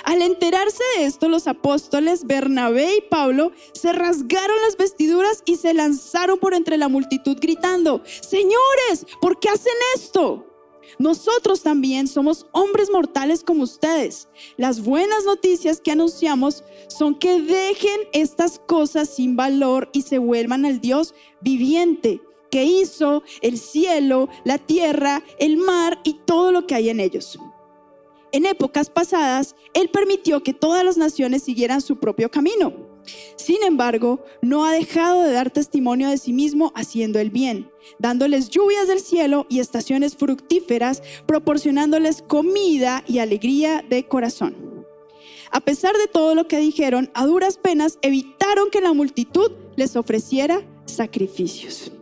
Al enterarse de esto, los apóstoles Bernabé y Pablo se rasgaron las vestiduras y se lanzaron por entre la multitud gritando: señores, ¿por qué hacen esto? Nosotros también somos hombres mortales como ustedes. Las buenas noticias que anunciamos son que dejen estas cosas sin valor y se vuelvan al Dios viviente, que hizo el cielo, la tierra, el mar y todo lo que hay en ellos. En épocas pasadas, Él permitió que todas las naciones siguieran su propio camino. Sin embargo, no ha dejado de dar testimonio de sí mismo haciendo el bien, dándoles lluvias del cielo y estaciones fructíferas, proporcionándoles comida y alegría de corazón. A pesar de todo lo que dijeron, a duras penas evitaron que la multitud les ofreciera sacrificios.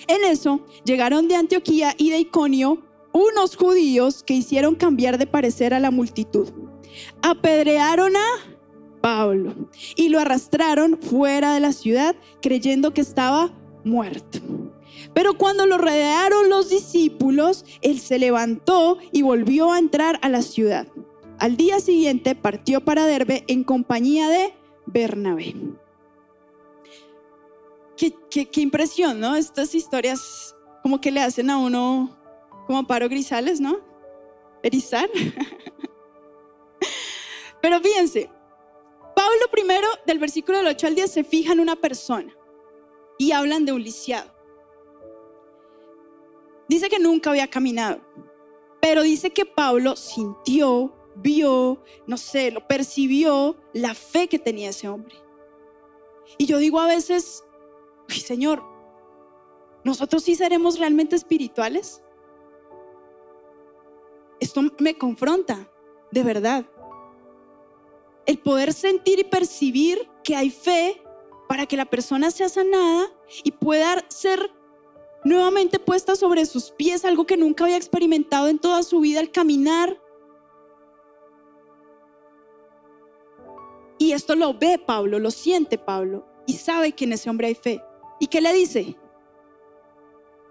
En eso llegaron de Antioquía y de Iconio unos judíos que hicieron cambiar de parecer a la multitud. Apedrearon a Pablo y lo arrastraron fuera de la ciudad creyendo que estaba muerto. Pero cuando lo rodearon los discípulos, él se levantó y volvió a entrar a la ciudad. Al día siguiente partió para Derbe en compañía de Bernabé. Qué impresión, ¿no? Estas historias como que le hacen a uno como Paro Grisales, ¿no? Erizar. Pero fíjense, Pablo primero del versículo del 8 al 10 se fija en una persona y hablan de un lisiado. Dice que nunca había caminado, pero dice que Pablo sintió, vio, no sé, lo percibió, la fe que tenía ese hombre. Y yo digo a veces: uy, Señor, ¿nosotros sí seremos realmente espirituales? Esto me confronta, de verdad. El poder sentir y percibir que hay fe para que la persona sea sanada y pueda ser nuevamente puesta sobre sus pies, algo que nunca había experimentado en toda su vida, el caminar. Y esto lo ve Pablo, lo siente Pablo y sabe que en ese hombre hay fe. ¿Y qué le dice?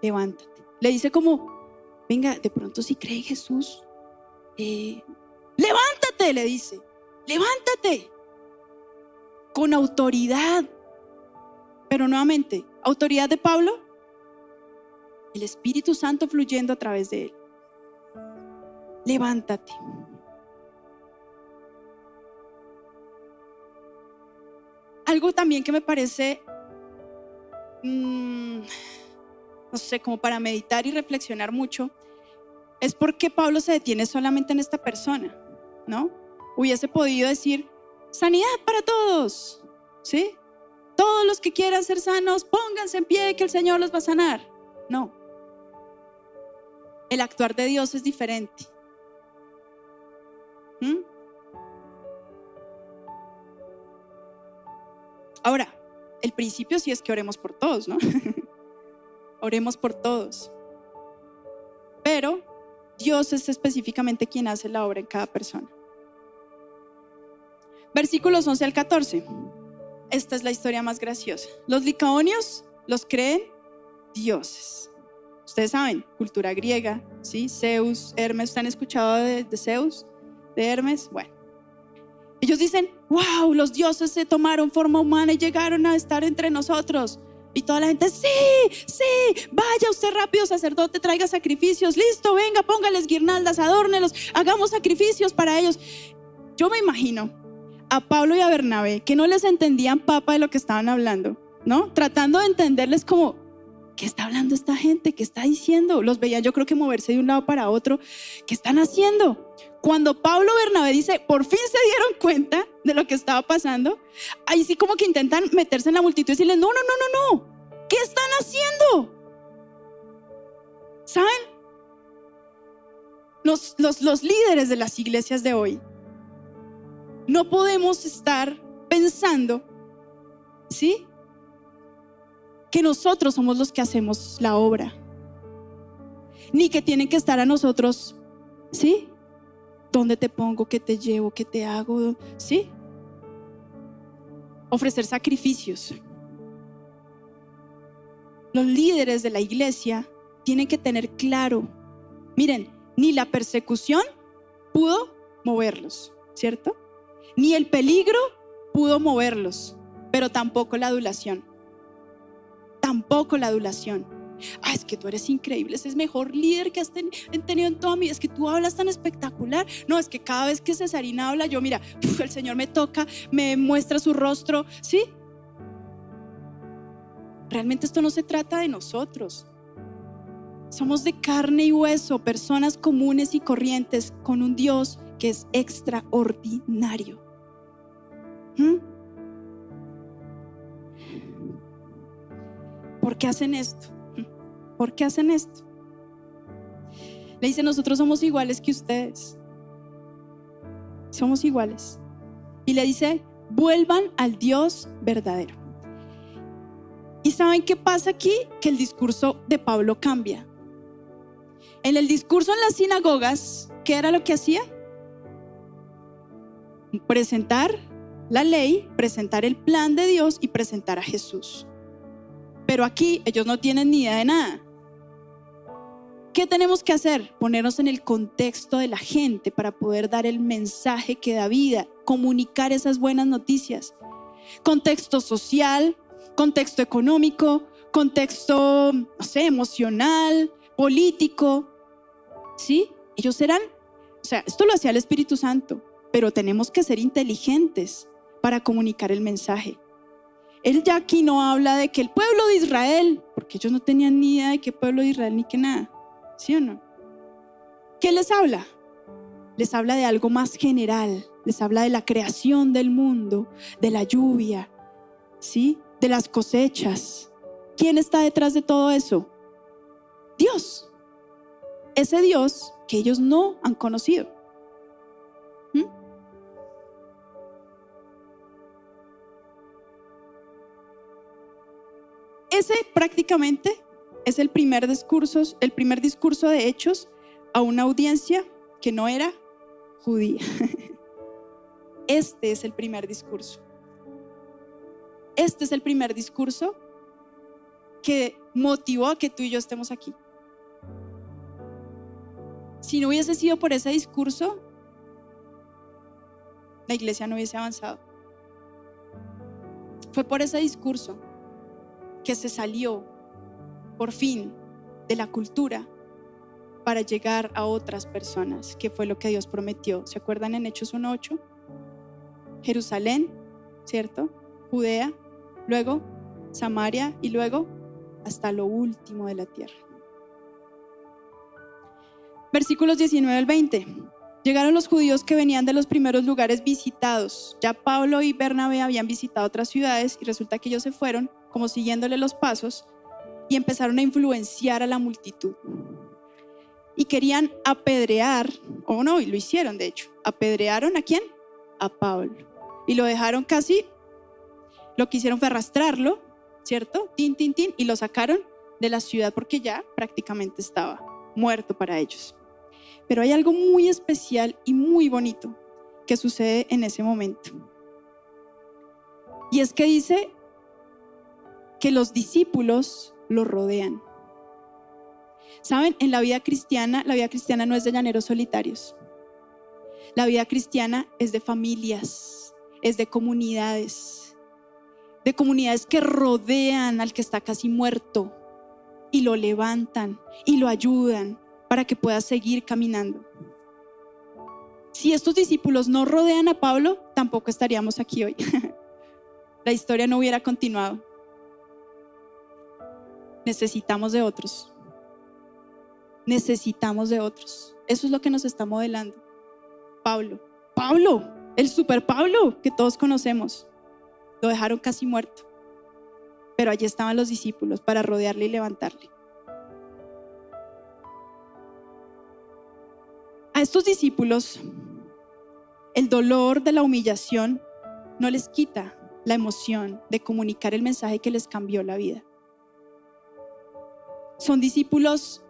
Levántate. Le dice como: venga, de pronto si cree en Jesús, levántate, le dice. Levántate. Con autoridad. Pero nuevamente, ¿autoridad de Pablo? El Espíritu Santo fluyendo a través de él. Levántate. algo también que me parece, no sé, como para meditar y reflexionar mucho, es por qué Pablo se detiene solamente en esta persona, ¿no? Hubiese podido decir, sanidad para todos, ¿sí? Todos los que quieran ser sanos, pónganse en pie que el Señor los va a sanar. No. El actuar de Dios es diferente. Ahora, el principio sí es que oremos por todos, ¿no? Oremos por todos. Pero Dios es específicamente quien hace la obra en cada persona. Versículos 11 al 14. Esta es la historia más graciosa. Los licaonios los creen dioses. Ustedes saben, cultura griega, ¿sí? Zeus, Hermes. ¿Ustedes han escuchado de Zeus? ¿De Hermes? Bueno. Ellos dicen, wow, los dioses se tomaron forma humana y llegaron a estar entre nosotros. Y toda la gente, sí, vaya usted rápido, sacerdote, traiga sacrificios. Listo, venga, póngales guirnaldas, adórnelos, hagamos sacrificios para ellos. Yo me imagino a Pablo y a Bernabé, que no les entendían papa de lo que estaban hablando, ¿no? Tratando de entenderles como, ¿qué está hablando esta gente? ¿Qué está diciendo? Los veían yo creo que moverse de un lado para otro. ¿Qué están haciendo? Cuando Pablo y Bernabé dice, por fin se dieron cuenta de lo que estaba pasando, ahí sí como que intentan meterse en la multitud y decirles, no, ¿qué están haciendo? ¿Saben? Los líderes de las iglesias de hoy no podemos estar pensando, ¿sí?, que nosotros somos los que hacemos la obra, ni que tienen que estar a nosotros, ¿sí?, ¿dónde te pongo? ¿Qué te llevo? ¿Qué te hago? ¿Sí? Ofrecer sacrificios. Los líderes de la iglesia tienen que tener claro, miren, ni la persecución pudo moverlos, ¿cierto? Ni el peligro pudo moverlos, pero tampoco la adulación. Tampoco la adulación. Es que tú eres increíble, ese es el mejor líder que has tenido en toda mi vida. Es que tú hablas tan espectacular. No, es que cada vez que Cesarina habla, yo mira, el Señor me toca, me muestra su rostro, ¿sí? Realmente esto no se trata de nosotros. Somos de carne y hueso, personas comunes y corrientes con un Dios que es extraordinario. ¿Por qué hacen esto? ¿Por qué hacen esto? Le dice, nosotros somos iguales que ustedes. Somos iguales. Y le dice, vuelvan al Dios verdadero. ¿Y saben qué pasa aquí? Que el discurso de Pablo cambia. En el discurso en las sinagogas, ¿qué era lo que hacía? Presentar la ley, presentar el plan de Dios y presentar a Jesús. Pero aquí ellos no tienen ni idea de nada. ¿Qué tenemos que hacer? Ponernos en el contexto de la gente para poder dar el mensaje que da vida, comunicar esas buenas noticias. Contexto social, contexto económico, contexto, no sé, emocional, político. ¿Sí? Ellos eran, esto lo hacía el Espíritu Santo, pero tenemos que ser inteligentes para comunicar el mensaje. Él ya aquí no habla de que el pueblo de Israel, porque ellos no tenían ni idea de qué pueblo de Israel ni qué nada, ¿sí o no? ¿Qué les habla? Les habla de algo más general, les habla de la creación del mundo, de la lluvia, ¿sí? De las cosechas. ¿Quién está detrás de todo eso? Dios. Ese Dios que ellos no han conocido. Ese prácticamente es el primer discurso de Hechos a una audiencia que no era judía. Este es el primer discurso. Este es el primer discurso que motivó a que tú y yo estemos aquí. Si no hubiese sido por ese discurso, la iglesia no hubiese avanzado. Fue por ese discurso que se salió por fin de la cultura para llegar a otras personas, que fue lo que Dios prometió. ¿Se acuerdan en Hechos 1:8? Jerusalén, ¿cierto? Judea, luego Samaria y luego hasta lo último de la tierra. Versículos 19 al 20. Llegaron los judíos que venían de los primeros lugares visitados. Ya Pablo y Bernabé habían visitado otras ciudades y resulta que ellos se fueron como siguiéndole los pasos y empezaron a influenciar a la multitud. Y querían apedrear, o no, y lo hicieron de hecho. ¿Apedrearon a quién? A Pablo. Y lo dejaron casi, lo que hicieron fue arrastrarlo, ¿cierto? Tin, tin, tin, y lo sacaron de la ciudad porque ya prácticamente estaba muerto para ellos. Pero hay algo muy especial y muy bonito que sucede en ese momento. Y es que dice que los discípulos lo rodean. ¿Saben? En la vida cristiana no es de llaneros solitarios. La vida cristiana es de familias, es de comunidades que rodean al que está casi muerto y lo levantan y lo ayudan para que pueda seguir caminando. Si estos discípulos no rodean a Pablo, tampoco estaríamos aquí hoy. La historia no hubiera continuado. Necesitamos de otros. Necesitamos de otros. Eso es lo que nos está modelando Pablo, el super Pablo que todos conocemos. Lo dejaron casi muerto, pero allí estaban los discípulos para rodearle y levantarle. A estos discípulos, el dolor de la humillación no les quita la emoción de comunicar el mensaje que les cambió la vida. Son discípulos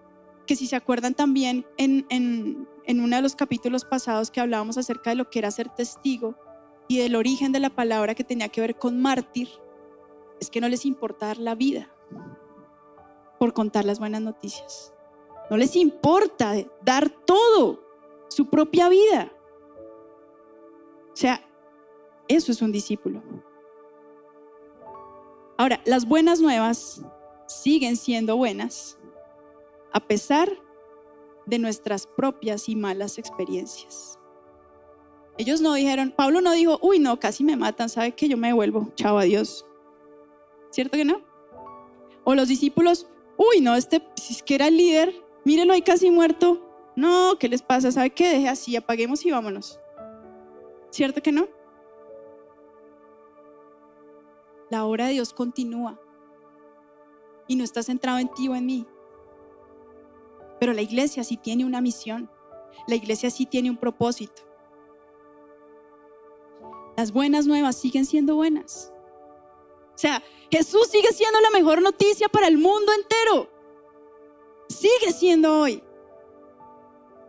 que, si se acuerdan también en uno de los capítulos pasados que hablábamos acerca de lo que era ser testigo y del origen de la palabra que tenía que ver con mártir, es que no les importa dar la vida por contar las buenas noticias. No les importa dar todo, su propia vida. O sea, eso es un discípulo. Ahora, las buenas nuevas siguen siendo buenas a pesar de nuestras propias y malas experiencias. Ellos no dijeron, Pablo no dijo, uy no, casi me matan, ¿sabe qué? Yo me devuelvo, chao, adiós. ¿Cierto que no? O los discípulos, uy no, si es que era el líder, mírenlo ahí casi muerto. No, ¿qué les pasa? ¿Sabe qué? Deje así, apaguemos y vámonos. ¿Cierto que no? La obra de Dios continúa y no está centrado en ti o en mí. Pero la iglesia sí tiene una misión. La iglesia sí tiene un propósito. Las buenas nuevas siguen siendo buenas. O sea, Jesús sigue siendo la mejor noticia para el mundo entero. Sigue siendo hoy.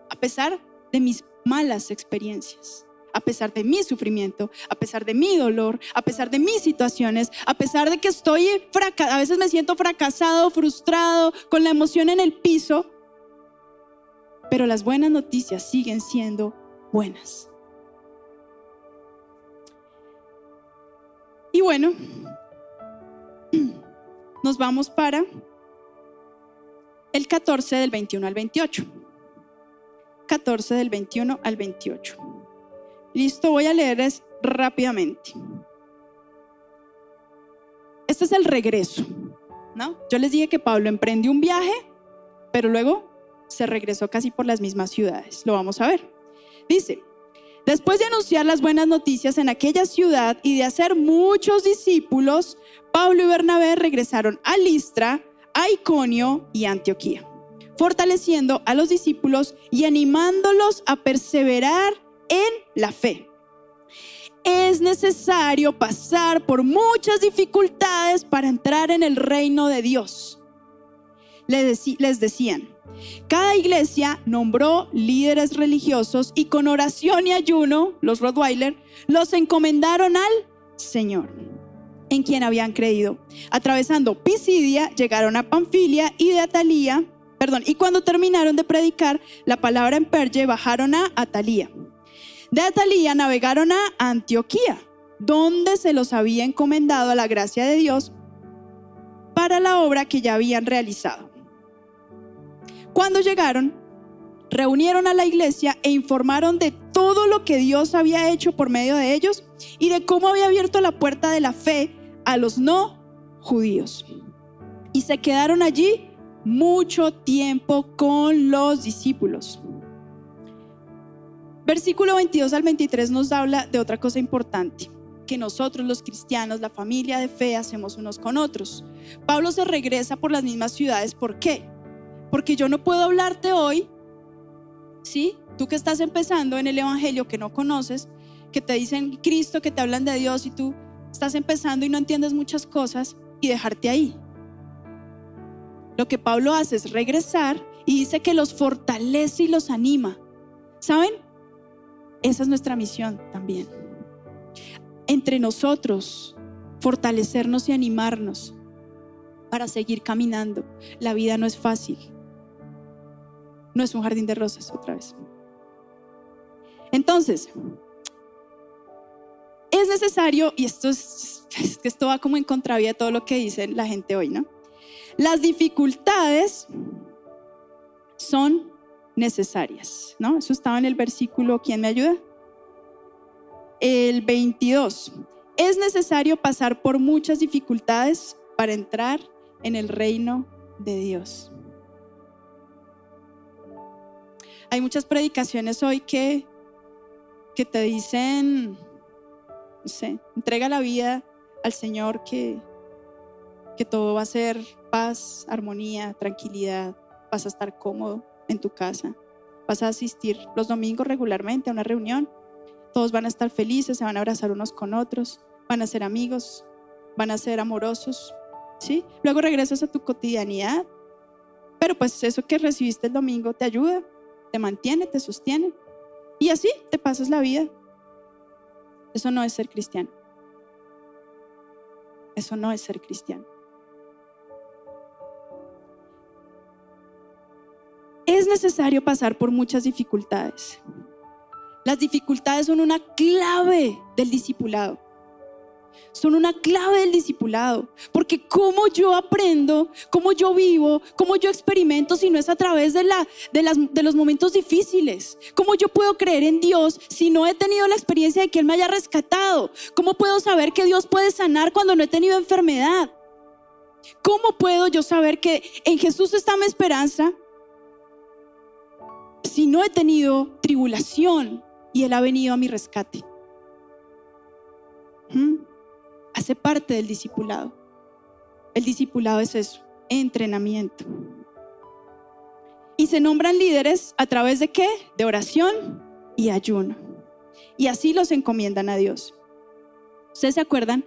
A pesar de mis malas experiencias, a pesar de mi sufrimiento, a pesar de mi dolor, a pesar de mis situaciones, a pesar de que a veces me siento fracasado, frustrado, con la emoción en el piso, pero las buenas noticias siguen siendo buenas. Y bueno, nos vamos para el 14 del 21 al 28. 14 del 21 al 28. Listo, voy a leerles rápidamente. Este es el regreso, ¿no? Yo les dije que Pablo emprendió un viaje, pero luego se regresó casi por las mismas ciudades. Lo vamos a ver. Dice, después de anunciar las buenas noticias en aquella ciudad y de hacer muchos discípulos, Pablo y Bernabé regresaron a Listra, a Iconio y a Antioquía, fortaleciendo a los discípulos y animándolos a perseverar en la fe. Es necesario pasar por muchas dificultades para entrar en el reino de Dios. Les decían, cada iglesia nombró líderes religiosos y con oración y ayuno, los Rottweiler, los encomendaron al Señor, en quien habían creído. Atravesando Pisidia, llegaron a Panfilia y de Atalía, y cuando terminaron de predicar la palabra en Perge, bajaron a Atalía. De Atalía navegaron a Antioquía, donde se los había encomendado a la gracia de Dios para la obra que ya habían realizado. Cuando llegaron, reunieron a la iglesia e informaron de todo lo que Dios había hecho por medio de ellos y de cómo había abierto la puerta de la fe a los no judíos. Y se quedaron allí mucho tiempo con los discípulos. Versículo 22 al 23 nos habla de otra cosa importante que nosotros los cristianos, la familia de fe, hacemos unos con otros. Pablo se regresa por las mismas ciudades. ¿Por qué? Porque yo no puedo hablarte hoy, ¿sí? Tú que estás empezando en el evangelio, que no conoces, que te dicen Cristo, que te hablan de Dios, y tú estás empezando y no entiendes muchas cosas, y dejarte ahí. Lo que Pablo hace es regresar y dice que los fortalece y los anima. ¿Saben? Esa es nuestra misión también. Entre nosotros, fortalecernos y animarnos para seguir caminando. La vida no es fácil. No es un jardín de rosas otra vez. Entonces, es necesario, y esto va como en contravía de todo lo que dice la gente hoy, ¿no? Las dificultades son necesarias, ¿no? Eso estaba en el versículo, ¿quién me ayuda? El 22. Es necesario pasar por muchas dificultades para entrar en el reino de Dios. Hay muchas predicaciones hoy que te dicen, no sé, entrega la vida al Señor, que todo va a ser paz, armonía, tranquilidad, vas a estar cómodo en tu casa, vas a asistir los domingos regularmente a una reunión, todos van a estar felices, se van a abrazar unos con otros, van a ser amigos, van a ser amorosos, ¿sí? Luego regresas a tu cotidianidad, pero pues eso que recibiste el domingo te ayuda, te mantiene, te sostiene, y así te pasas la vida. Eso no es ser cristiano. Eso no es ser cristiano. Es necesario pasar por muchas dificultades. Las dificultades son una clave del discipulado. Son una clave del discipulado. Porque cómo yo aprendo, cómo yo vivo, cómo yo experimento si no es a través de los momentos difíciles. Cómo yo puedo creer en Dios si no he tenido la experiencia de que Él me haya rescatado. Cómo puedo saber que Dios puede sanar cuando no he tenido enfermedad. Cómo puedo yo saber que en Jesús está mi esperanza si no he tenido tribulación y Él ha venido a mi rescate. Hace parte del discipulado. El discipulado es eso, entrenamiento. Y se nombran líderes a través de ¿qué? De oración y ayuno. Y así los encomiendan a Dios. ¿Ustedes se acuerdan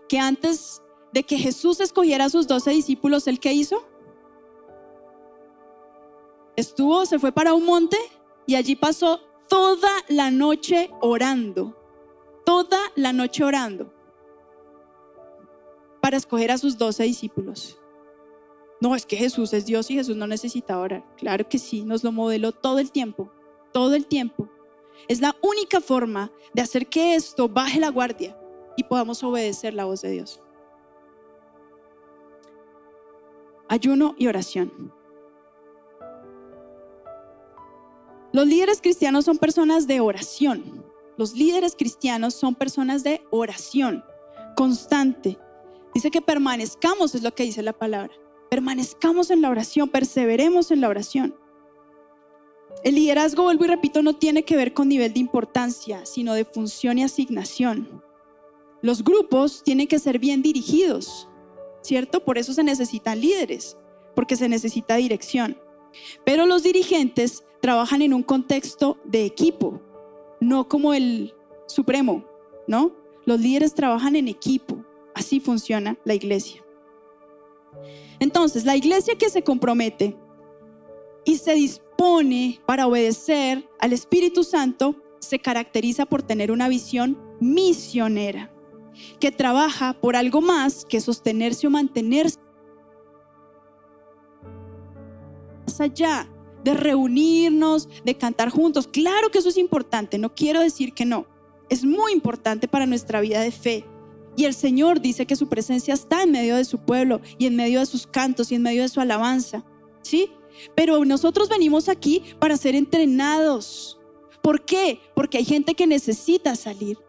que antes de que Jesús escogiera a sus 12 discípulos, ¿Él qué hizo? Se fue para un monte y allí pasó toda la noche orando. Toda la noche orando para escoger a sus 12 discípulos. No, es que Jesús es Dios y Jesús no necesita orar. Claro que sí, nos lo modeló todo el tiempo. Todo el tiempo. Es la única forma de hacer que esto baje la guardia y podamos obedecer la voz de Dios. Ayuno y oración. Los líderes cristianos son personas de oración. Los líderes cristianos son personas de oración constante. Dice que permanezcamos, es lo que dice la palabra. Permanezcamos en la oración, perseveremos en la oración. El liderazgo, vuelvo y repito, no tiene que ver con nivel de importancia, sino de función y asignación. Los grupos tienen que ser bien dirigidos, ¿cierto? Por eso se necesitan líderes, porque se necesita dirección. Pero los dirigentes trabajan en un contexto de equipo, no como el supremo, ¿no? Los líderes trabajan en equipo, así funciona la iglesia. Entonces, la iglesia que se compromete y se dispone para obedecer al Espíritu Santo se caracteriza por tener una visión misionera, que trabaja por algo más que sostenerse o mantenerse más allá de reunirnos, de cantar juntos. Claro que eso es importante, no quiero decir que no. Es muy importante para nuestra vida de fe. Y el Señor dice que su presencia está en medio de su pueblo y en medio de sus cantos y en medio de su alabanza, ¿sí? Pero nosotros venimos aquí para ser entrenados. ¿Por qué? Porque hay gente que necesita salir.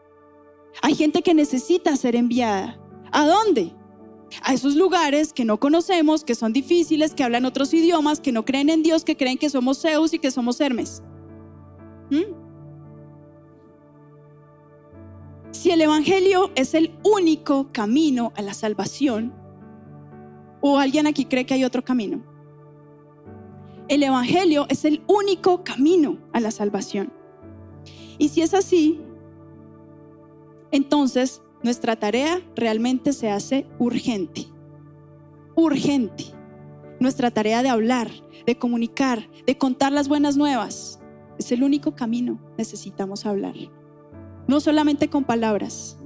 Hay gente que necesita ser enviada. ¿A dónde? A esos lugares que no conocemos, que son difíciles, que hablan otros idiomas, que no creen en Dios, que creen que somos Zeus y que somos Hermes. Si el evangelio es el único camino a la salvación, ¿o alguien aquí cree que hay otro camino? El evangelio es el único camino a la salvación. Y si es así, entonces nuestra tarea realmente se hace urgente. Urgente. Nuestra tarea de hablar, de comunicar, de contar las buenas nuevas. Es el único camino. Necesitamos hablar. No solamente con palabras,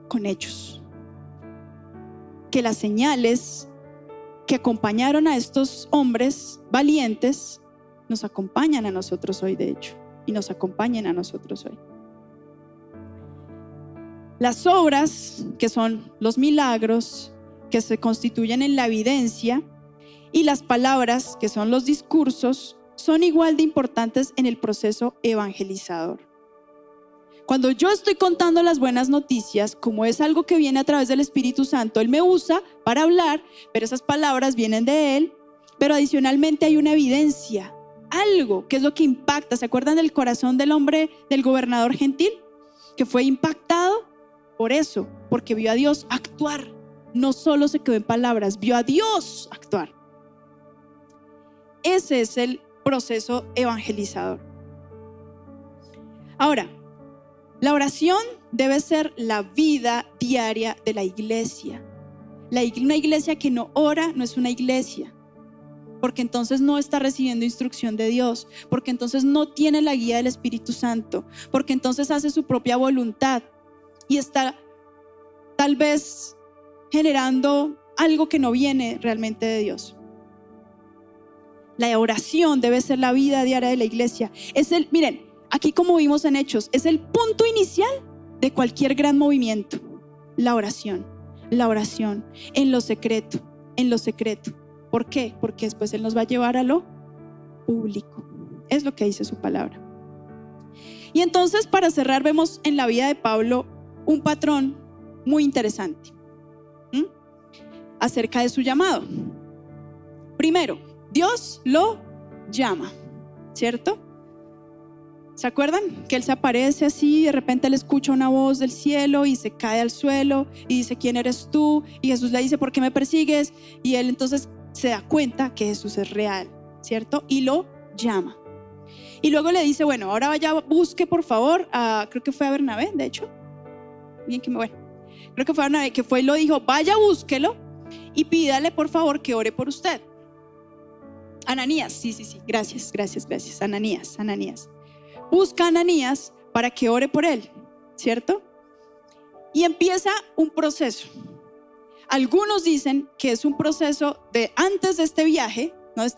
con hechos. Que las señales que acompañaron a estos hombres valientes nos acompañan a nosotros hoy, de hecho, y nos acompañan a nosotros hoy. Las obras, que son los milagros, que se constituyen en la evidencia, y las palabras, que son los discursos, son igual de importantes en el proceso evangelizador. Cuando yo estoy contando las buenas noticias, como es algo que viene a través del Espíritu Santo, Él me usa para hablar, pero esas palabras vienen de Él, pero adicionalmente hay una evidencia, algo que es lo que impacta. ¿Se acuerdan del corazón del hombre, del gobernador gentil? Que fue impactado por eso, porque vio a Dios actuar. No solo se quedó en palabras, vio a Dios actuar. Ese es el proceso evangelizador. Ahora, la oración debe ser la vida diaria de la iglesia. Una iglesia que no ora no es una iglesia, porque entonces no está recibiendo instrucción de Dios, porque entonces no tiene la guía del Espíritu Santo, porque entonces hace su propia voluntad y está tal vez generando algo que no viene realmente de Dios. La oración debe ser la vida diaria de la iglesia. Miren, aquí como vimos en Hechos, es el punto inicial de cualquier gran movimiento. La oración en lo secreto. ¿Por qué? Porque después Él nos va a llevar a lo público. Es lo que dice su palabra. Y entonces, para cerrar, vemos en la vida de Pablo un patrón muy interesante acerca de su llamado. Primero, Dios lo llama, ¿cierto? ¿Se acuerdan? Que Él se aparece así, de repente Él escucha una voz del cielo y se cae al suelo y dice: ¿quién eres tú? Y Jesús le dice: ¿por qué me persigues? Y Él entonces se da cuenta que Jesús es real, ¿cierto? Y lo llama. Y luego le dice: bueno, ahora vaya, busque por favor creo que fue a Bernabé, de hecho. Creo que fue a Bernabé, que fue y lo dijo: vaya, búsquelo y pídale por favor que ore por usted. Ananías, sí, gracias, Ananías. Busca a Ananías para que ore por él, ¿cierto? Y empieza un proceso. Algunos dicen que es un proceso de antes de este viaje, ¿no? De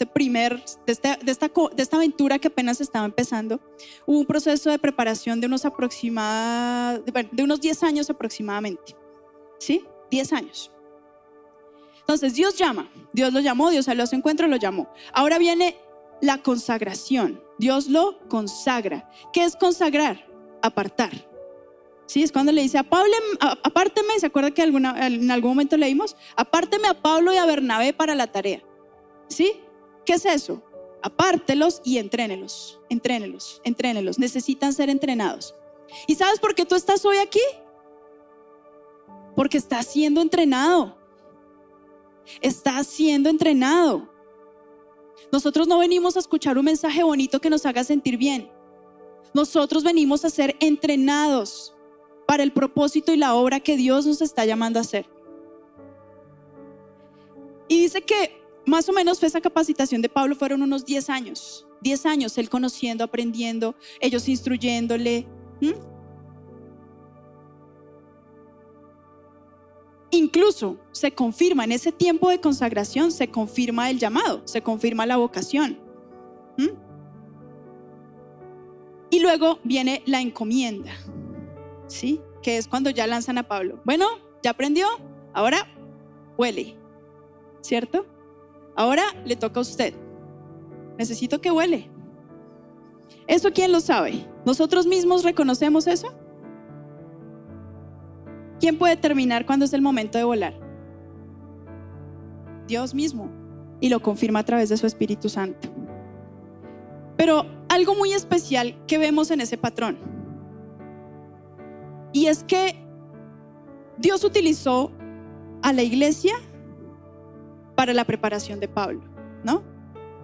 esta aventura que apenas estaba empezando. Hubo un proceso de preparación de unos 10 años aproximadamente, ¿sí? 10 años. Entonces Dios lo llamó, Dios salió a su encuentro, lo llamó. Ahora viene la consagración. Dios lo consagra. ¿Qué es consagrar? Apartar. ¿Sí? Es cuando le dice a Pablo: apárteme. ¿Se acuerda que en algún momento leímos? Apárteme a Pablo y a Bernabé para la tarea. ¿Sí? ¿Qué es eso? Apártelos y entrénelos. Necesitan ser entrenados. ¿Y sabes por qué tú estás hoy aquí? Porque estás siendo entrenado. Nosotros no venimos a escuchar un mensaje bonito que nos haga sentir bien. Nosotros venimos a ser entrenados para el propósito y la obra que Dios nos está llamando a hacer. Y dice que más o menos esa capacitación de Pablo fueron unos 10 años. 10 años él conociendo, aprendiendo, ellos instruyéndole. Incluso se confirma en ese tiempo de consagración, se confirma el llamado, se confirma la vocación. Y luego viene la encomienda, ¿sí? Que es cuando ya lanzan a Pablo. Bueno, ya aprendió, ahora huele, ¿cierto? Ahora le toca a usted. Necesito que huele. ¿Eso quién lo sabe? ¿Nosotros mismos reconocemos eso? ¿Quién puede determinar cuándo es el momento de volar? Dios mismo, y lo confirma a través de su Espíritu Santo. Pero algo muy especial que vemos en ese patrón, y es que Dios utilizó a la iglesia para la preparación de Pablo, ¿no?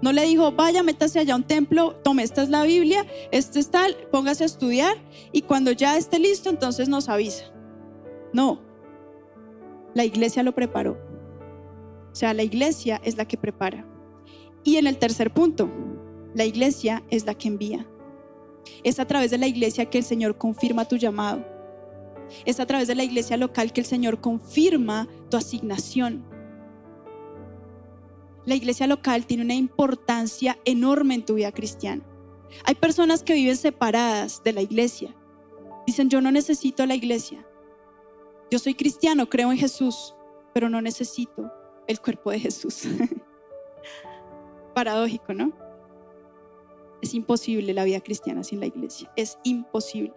No le dijo, vaya, métase allá a un templo, tome, esta es la Biblia, este es tal, póngase a estudiar y cuando ya esté listo, entonces nos avisa. No, la iglesia lo preparó. O sea, la iglesia es la que prepara. Y en el tercer punto, la iglesia es la que envía. Es a través de la iglesia que el Señor confirma tu llamado. Es a través de la iglesia local que el Señor confirma tu asignación. La iglesia local tiene una importancia enorme en tu vida cristiana. Hay personas que viven separadas de la iglesia. Dicen, yo no necesito la iglesia. Yo soy cristiano, creo en Jesús, pero no necesito el cuerpo de Jesús. Paradójico, ¿no? Es imposible la vida cristiana sin la iglesia. Es imposible.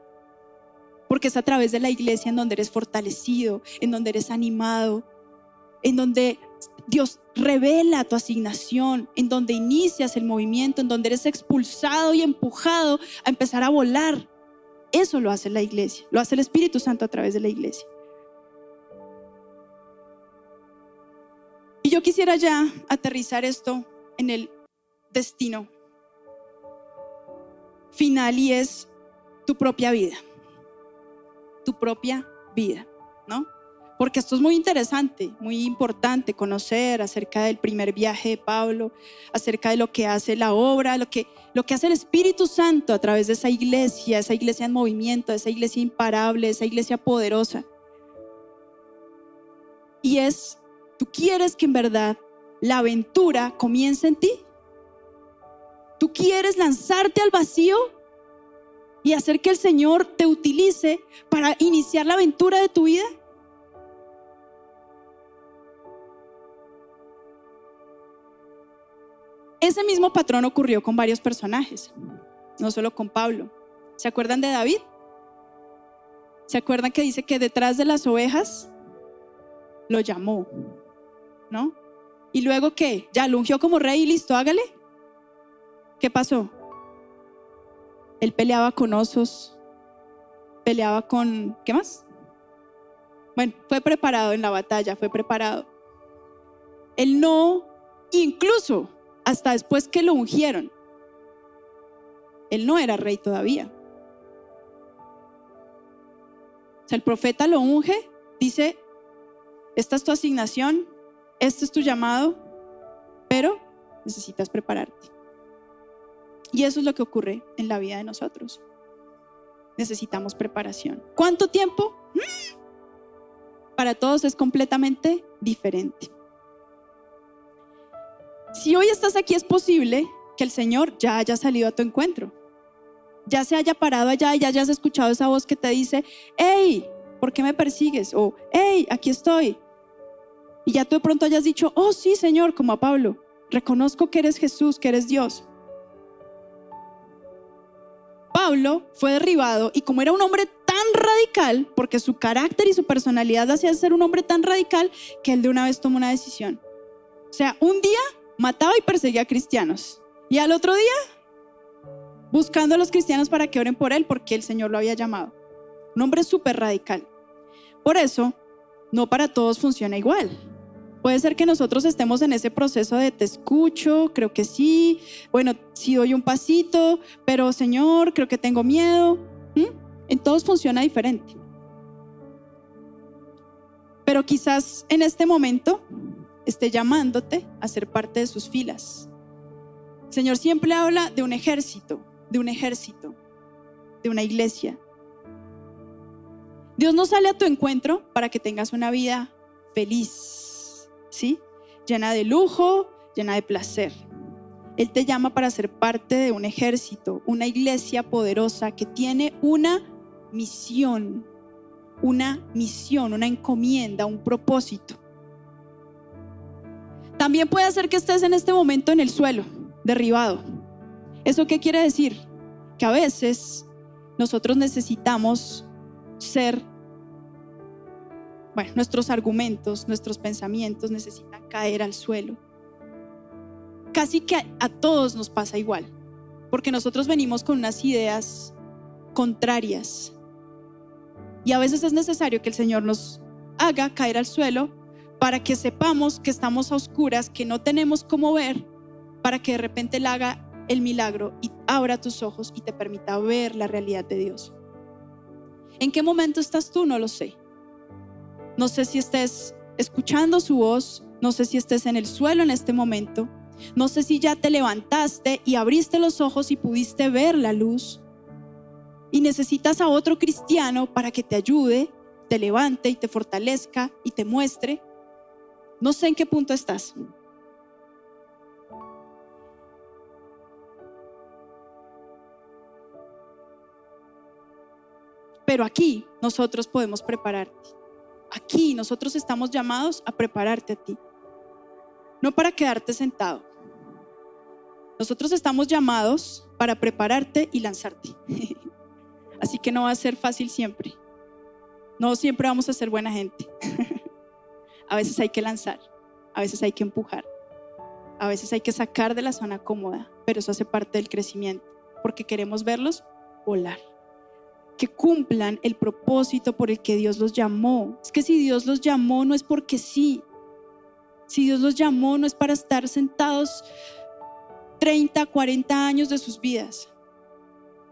Porque es a través de la iglesia en donde eres fortalecido, en donde eres animado, en donde Dios revela tu asignación, en donde inicias el movimiento, en donde eres expulsado y empujado a empezar a volar. Eso lo hace la iglesia, lo hace el Espíritu Santo a través de la iglesia. Y yo quisiera ya aterrizar esto en el destino final, y es tu propia vida. Tu propia vida, ¿no? Porque esto es muy interesante, muy importante conocer acerca del primer viaje de Pablo, acerca de lo que hace la obra, lo que hace el Espíritu Santo a través de esa iglesia en movimiento, esa iglesia imparable, esa iglesia poderosa. Y es, ¿tú quieres que en verdad la aventura comience en ti? ¿Tú quieres lanzarte al vacío y hacer que el Señor te utilice para iniciar la aventura de tu vida? Ese mismo patrón ocurrió con varios personajes, no solo con Pablo. ¿Se acuerdan de David? ¿Se acuerdan que dice que detrás de las ovejas lo llamó, ¿no? Y luego ¿qué? Ya lo ungió como rey y listo, hágale. ¿Qué pasó? Él peleaba con osos, peleaba con, ¿qué más? Bueno, fue preparado en la batalla, fue preparado. Él no, incluso hasta después que lo ungieron, él no era rey todavía. O sea, el profeta lo unge, dice, esta es tu asignación, este es tu llamado, pero necesitas prepararte. Y eso es lo que ocurre en la vida de nosotros. Necesitamos preparación. ¿Cuánto tiempo? Para todos es completamente diferente. Si hoy estás aquí, es posible que el Señor ya haya salido a tu encuentro, ya se haya parado allá y ya hayas escuchado esa voz que te dice, hey, ¿por qué me persigues? O hey, aquí estoy. Y ya tú de pronto hayas dicho, oh sí, Señor, como a Pablo, reconozco que eres Jesús, que eres Dios. Pablo fue derribado, y como era un hombre tan radical, porque su carácter y su personalidad le hacía ser un hombre tan radical, que él de una vez tomó una decisión. O sea, un día mataba y perseguía a cristianos, y al otro día buscando a los cristianos para que oren por él, porque el Señor lo había llamado. Un hombre súper radical. Por eso, no para todos funciona igual. Puede ser que nosotros estemos en ese proceso de te escucho, creo que sí, bueno, sí doy un pasito, pero Señor, creo que tengo miedo. En todos funciona diferente. Pero quizás en este momento esté llamándote a ser parte de sus filas. El Señor siempre habla de un ejército, de una iglesia. Dios no sale a tu encuentro para que tengas una vida feliz, ¿sí? Llena de lujo, llena de placer. Él te llama para ser parte de un ejército, una iglesia poderosa que tiene una misión, una encomienda, un propósito. También puede ser que estés en este momento en el suelo, derribado. ¿Eso qué quiere decir? Que a veces nosotros necesitamos ser bueno, nuestros argumentos, nuestros pensamientos necesitan caer al suelo. Casi que a todos nos pasa igual, porque nosotros venimos con unas ideas contrarias y a veces es necesario que el Señor nos haga caer al suelo para que sepamos que estamos a oscuras, que no tenemos cómo ver, para que de repente Él haga el milagro y abra tus ojos y te permita ver la realidad de Dios. ¿En qué momento estás tú? No lo sé. No sé si estés escuchando su voz, no sé si estés en el suelo en este momento, no sé si ya te levantaste y abriste los ojos y pudiste ver la luz y necesitas a otro cristiano para que te ayude, te levante y te fortalezca y te muestre. No sé en qué punto estás. Pero aquí nosotros podemos prepararte. Aquí nosotros estamos llamados a prepararte a ti. No para quedarte sentado. Nosotros estamos llamados para prepararte y lanzarte. Así que no va a ser fácil siempre. No siempre vamos a ser buena gente. A veces hay que lanzar, a veces hay que empujar, a veces hay que sacar de la zona cómoda, pero eso hace parte del crecimiento, porque queremos verlos volar. Que cumplan el propósito por el que Dios los llamó. Es que si Dios los llamó no es porque sí. Si Dios los llamó no es para estar sentados 30, 40 años de sus vidas.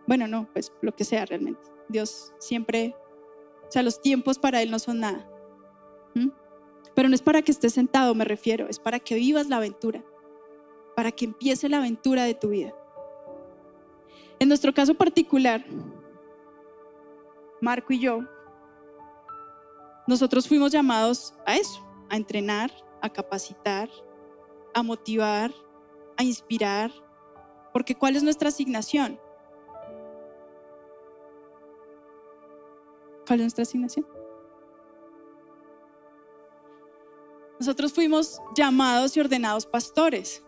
Bueno, no, pues lo que sea realmente. Dios siempre, o sea, los tiempos para Él no son nada. Pero no es para que estés sentado, me refiero, es para que vivas la aventura, para que empiece la aventura de tu vida. En nuestro caso particular, Marco y yo, nosotros fuimos llamados a eso, a entrenar, a capacitar, a motivar, a inspirar, porque ¿cuál es nuestra asignación? ¿Cuál es nuestra asignación? Nosotros fuimos llamados y ordenados pastores.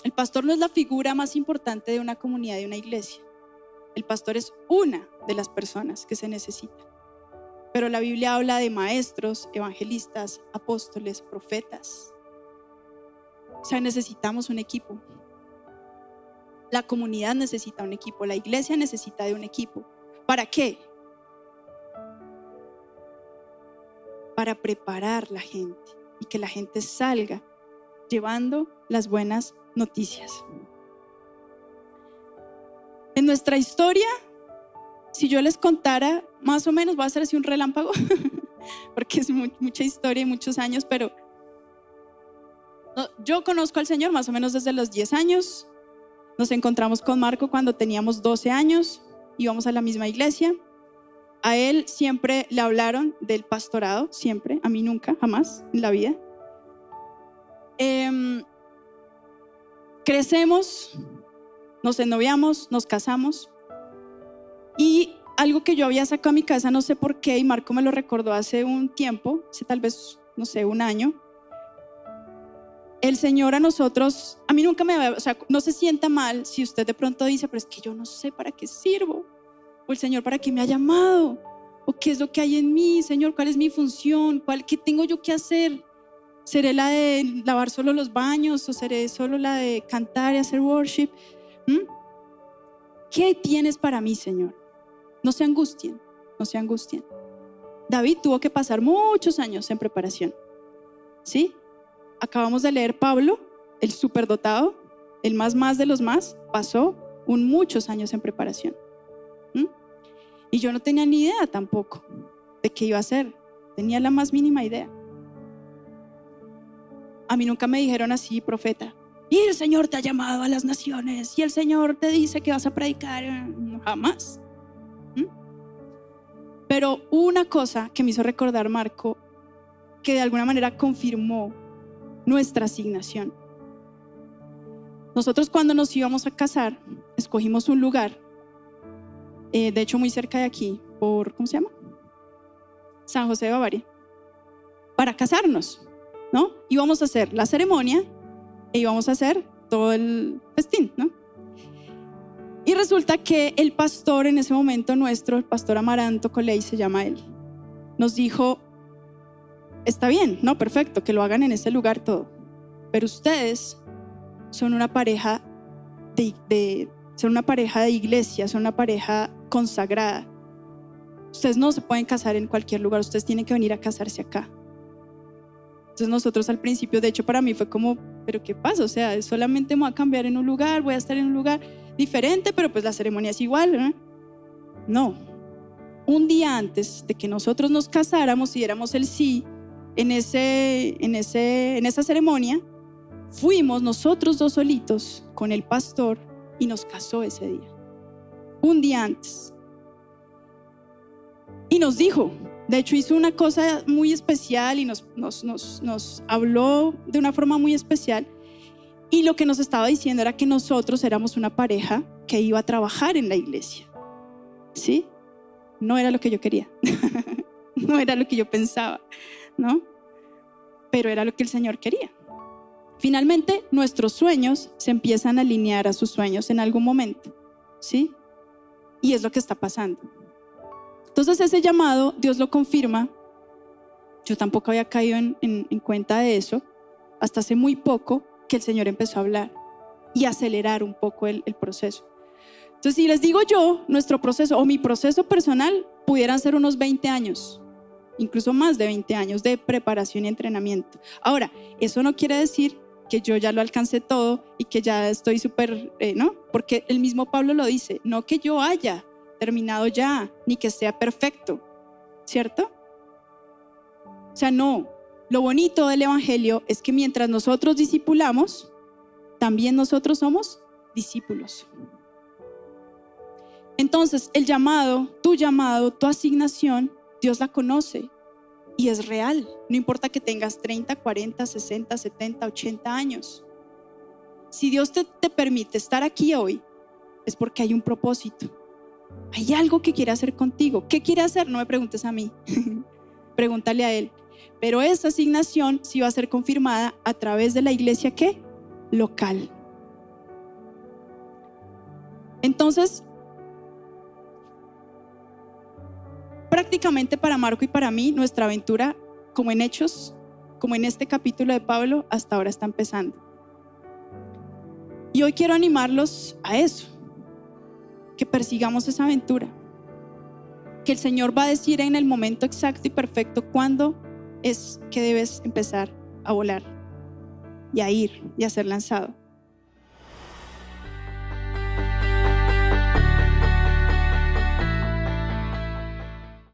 El pastor no es la figura más importante de una comunidad, de una iglesia. El pastor es una de las personas que se necesitan. Pero la Biblia habla de maestros, evangelistas, apóstoles, profetas. O sea, necesitamos un equipo. La comunidad necesita un equipo, la iglesia necesita de un equipo. ¿Para qué? Para preparar la gente y que la gente salga llevando las buenas noticias. En nuestra historia, si yo les contara, más o menos, voy a hacer así un relámpago, porque es mucha historia y muchos años, pero yo conozco al Señor más o menos desde los 10 años. Nos encontramos con Marco cuando teníamos 12 años, íbamos a la misma iglesia. A él siempre le hablaron del pastorado, siempre, a mí nunca, jamás en la vida. Crecemos, nos ennoviamos, nos casamos y algo que yo había sacado a mi cabeza, no sé por qué, y Marco me lo recordó hace un tiempo, hace tal vez, no sé, un año. El Señor a nosotros, a mí nunca o sea, no se sienta mal si usted de pronto dice, pero es que yo no sé para qué sirvo. O el Señor, ¿para qué me ha llamado? ¿O qué es lo que hay en mí, Señor? ¿Cuál es mi función? ¿Qué tengo yo que hacer? ¿Seré la de lavar solo los baños? ¿O seré solo la de cantar y hacer worship? ¿Qué tienes para mí, Señor? No se angustien, no se angustien. David tuvo que pasar muchos años en preparación. ¿Sí? Acabamos de leer Pablo, el superdotado, el más de los más, pasó muchos años en preparación. Y yo no tenía ni idea tampoco de qué iba a hacer. Tenía la más mínima idea. A mí nunca me dijeron así, profeta, y el Señor te ha llamado a las naciones, y el Señor te dice que vas a predicar. Jamás. Pero hubo una cosa que me hizo recordar Marco, que de alguna manera confirmó nuestra asignación. Nosotros cuando nos íbamos a casar, escogimos un lugar, de hecho muy cerca de aquí, ¿cómo se llama? San José de Bavaria, para casarnos, ¿no? Íbamos a hacer la ceremonia e íbamos a hacer todo el festín, ¿no? Y resulta que el pastor en ese momento nuestro, el pastor Amaranto Coley se llama él, nos dijo, está bien, no, perfecto, que lo hagan en ese lugar todo. Pero ustedes son una pareja son una pareja de iglesia, son una pareja consagrada. Ustedes no se pueden casar en cualquier lugar, ustedes tienen que venir a casarse acá. Entonces nosotros al principio, de hecho para mí fue como, ¿pero qué pasa? O sea, solamente me voy a cambiar en un lugar, voy a estar en un lugar diferente, pero pues la ceremonia es igual, ¿no? No, un día antes de que nosotros nos casáramos y diéramos el sí en esa ceremonia, fuimos nosotros dos solitos con el pastor y nos casó ese día, un día antes. Y nos dijo, de hecho hizo una cosa muy especial y nos habló de una forma muy especial. Y lo que nos estaba diciendo era que nosotros éramos una pareja que iba a trabajar en la iglesia. ¿Sí? No era lo que yo quería, no era lo que yo pensaba, ¿no? Pero era lo que el Señor quería. Finalmente, nuestros sueños se empiezan a alinear a sus sueños en algún momento, ¿sí? Y es lo que está pasando. Entonces ese llamado, Dios lo confirma. Yo tampoco había caído en cuenta de eso hasta hace muy poco que el Señor empezó a hablar y acelerar un poco el proceso. Entonces, si les digo yo, nuestro proceso o mi proceso personal pudieran ser unos 20 años, incluso más de 20 años de preparación y entrenamiento. Ahora, eso no quiere decir que yo ya lo alcancé todo y que ya estoy súper, ¿no? Porque el mismo Pablo lo dice, no que yo haya terminado ya, ni que sea perfecto, ¿cierto? O sea, no. Lo bonito del evangelio es que mientras nosotros discipulamos, también nosotros somos discípulos. Entonces, el llamado, tu asignación, Dios la conoce y es real. No importa que tengas 30, 40, 60, 70, 80 años. Si Dios te permite estar aquí hoy, es porque hay un propósito. Hay algo que quiere hacer contigo. ¿Qué quiere hacer? No me preguntes a mí. Pregúntale a Él. Pero esa asignación sí va a ser confirmada a través de la iglesia, ¿qué? Local. Entonces, prácticamente para Marco y para mí, nuestra aventura, como en Hechos, como en este capítulo de Pablo, hasta ahora está empezando. Y hoy quiero animarlos a eso, que persigamos esa aventura, que el Señor va a decir en el momento exacto y perfecto cuándo es que debes empezar a volar y a ir y a ser lanzado.